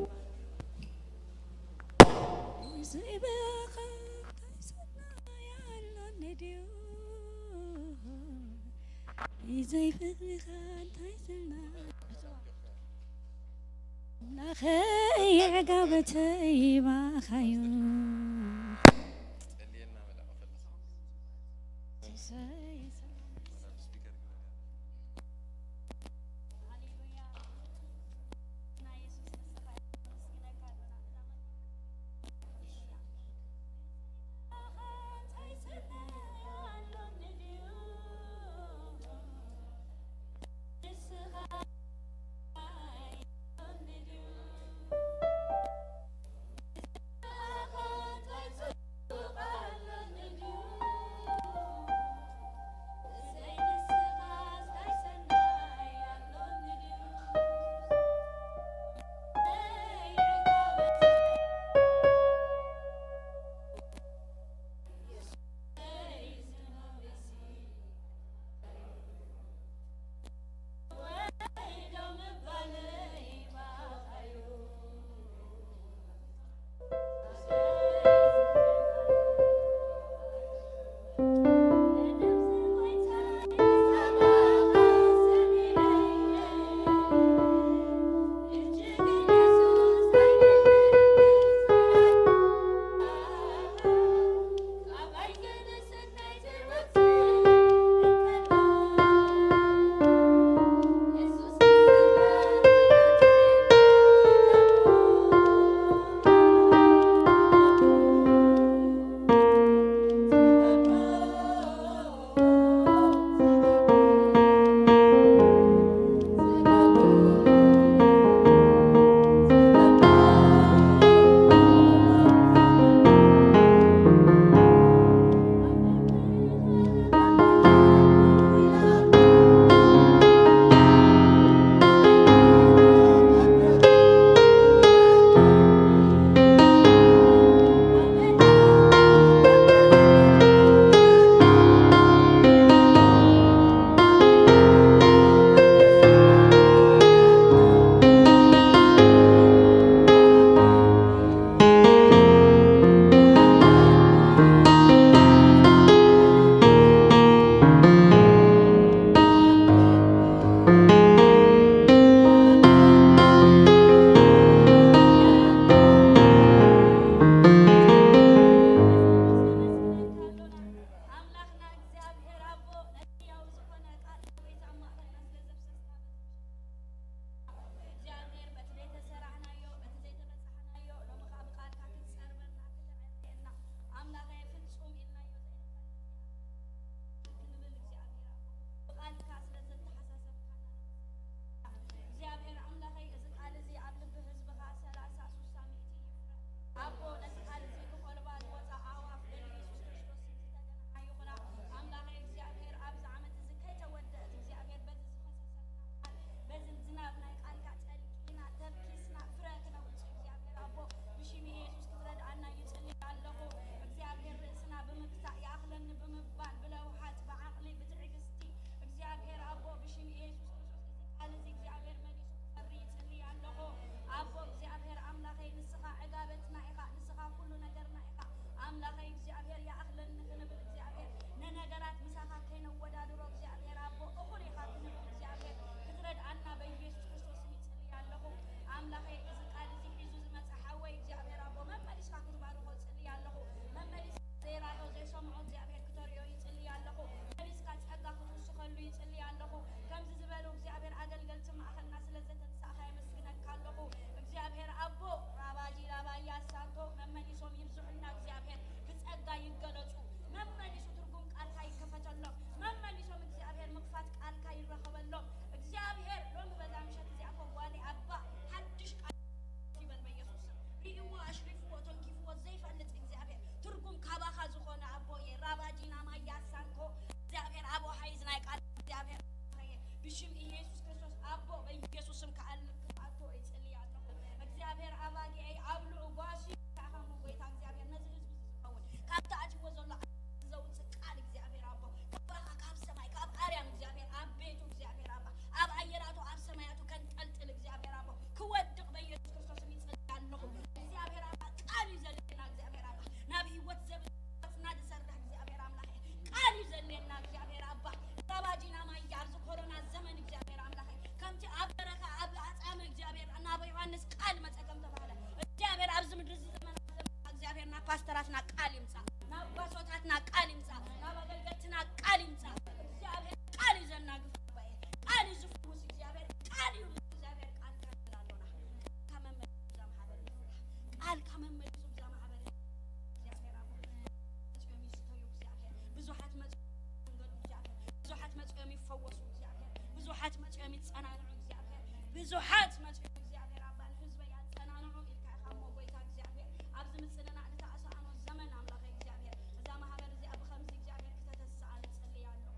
Speaker 2: ጠቀም ይጸናኑ እግዚአብሔር ብዙሓት መጽ እግዚአብሔር አባል ህዝብ ያጸናኑ ይካኻሞ ጎይታ እግዚአብሔር ኣብዚ ምጽነና ተኣሳኖ ዘመን አምላክ እግዚአብሔር እዛ ማህበር እዚ ኣብ ከምዚ እግዚአብሔር ከተተሳአን ጸልያለሁ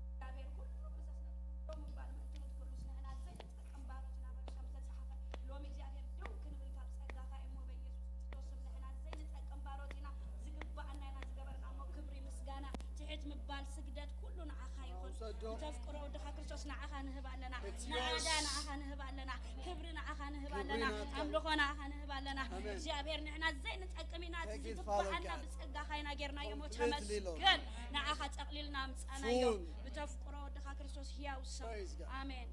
Speaker 2: እግዚአብሔር ሁሉ በሰሰም ባል መጥቶት ሁሉ ስነና ዘይ ተጠቀም ባሮትና በሸም ተጻፈ ሎም እግዚአብሔር ደው ክንብል ካብ ጸጋታ እሞ በኢየሱስ ክርስቶስ ስም ለና ዘይ ተጠቀም ባሮትና ዝግባአና ኢና ዝገበርና ሞ ክብሪ ምስጋና ትሕት ምባል ስግደት ኩሉ ንዓኻ ይኹን ተፍቅሮ ወድኻ ክርስቶስ ንዓኻ ንህብ ኣለና ንዓዳ ንዓኻ ንህብ ኣለና ክብሪ ንዓኻ ንህብ ኣለና ኣምልኾ ንዓኻ ንህብ ኣለና እግዚአብሔር ንሕና ዘይ ንጠቅም ኢና ዝግባአና ብጸጋኻ ኢና ጌርናዮ ሞ ተመስገን ንዓኻ ጠቕሊልና ምጻናዮ ብተፍቅሮ ወድኻ ክርስቶስ ሕያው ሰብ ኣሜን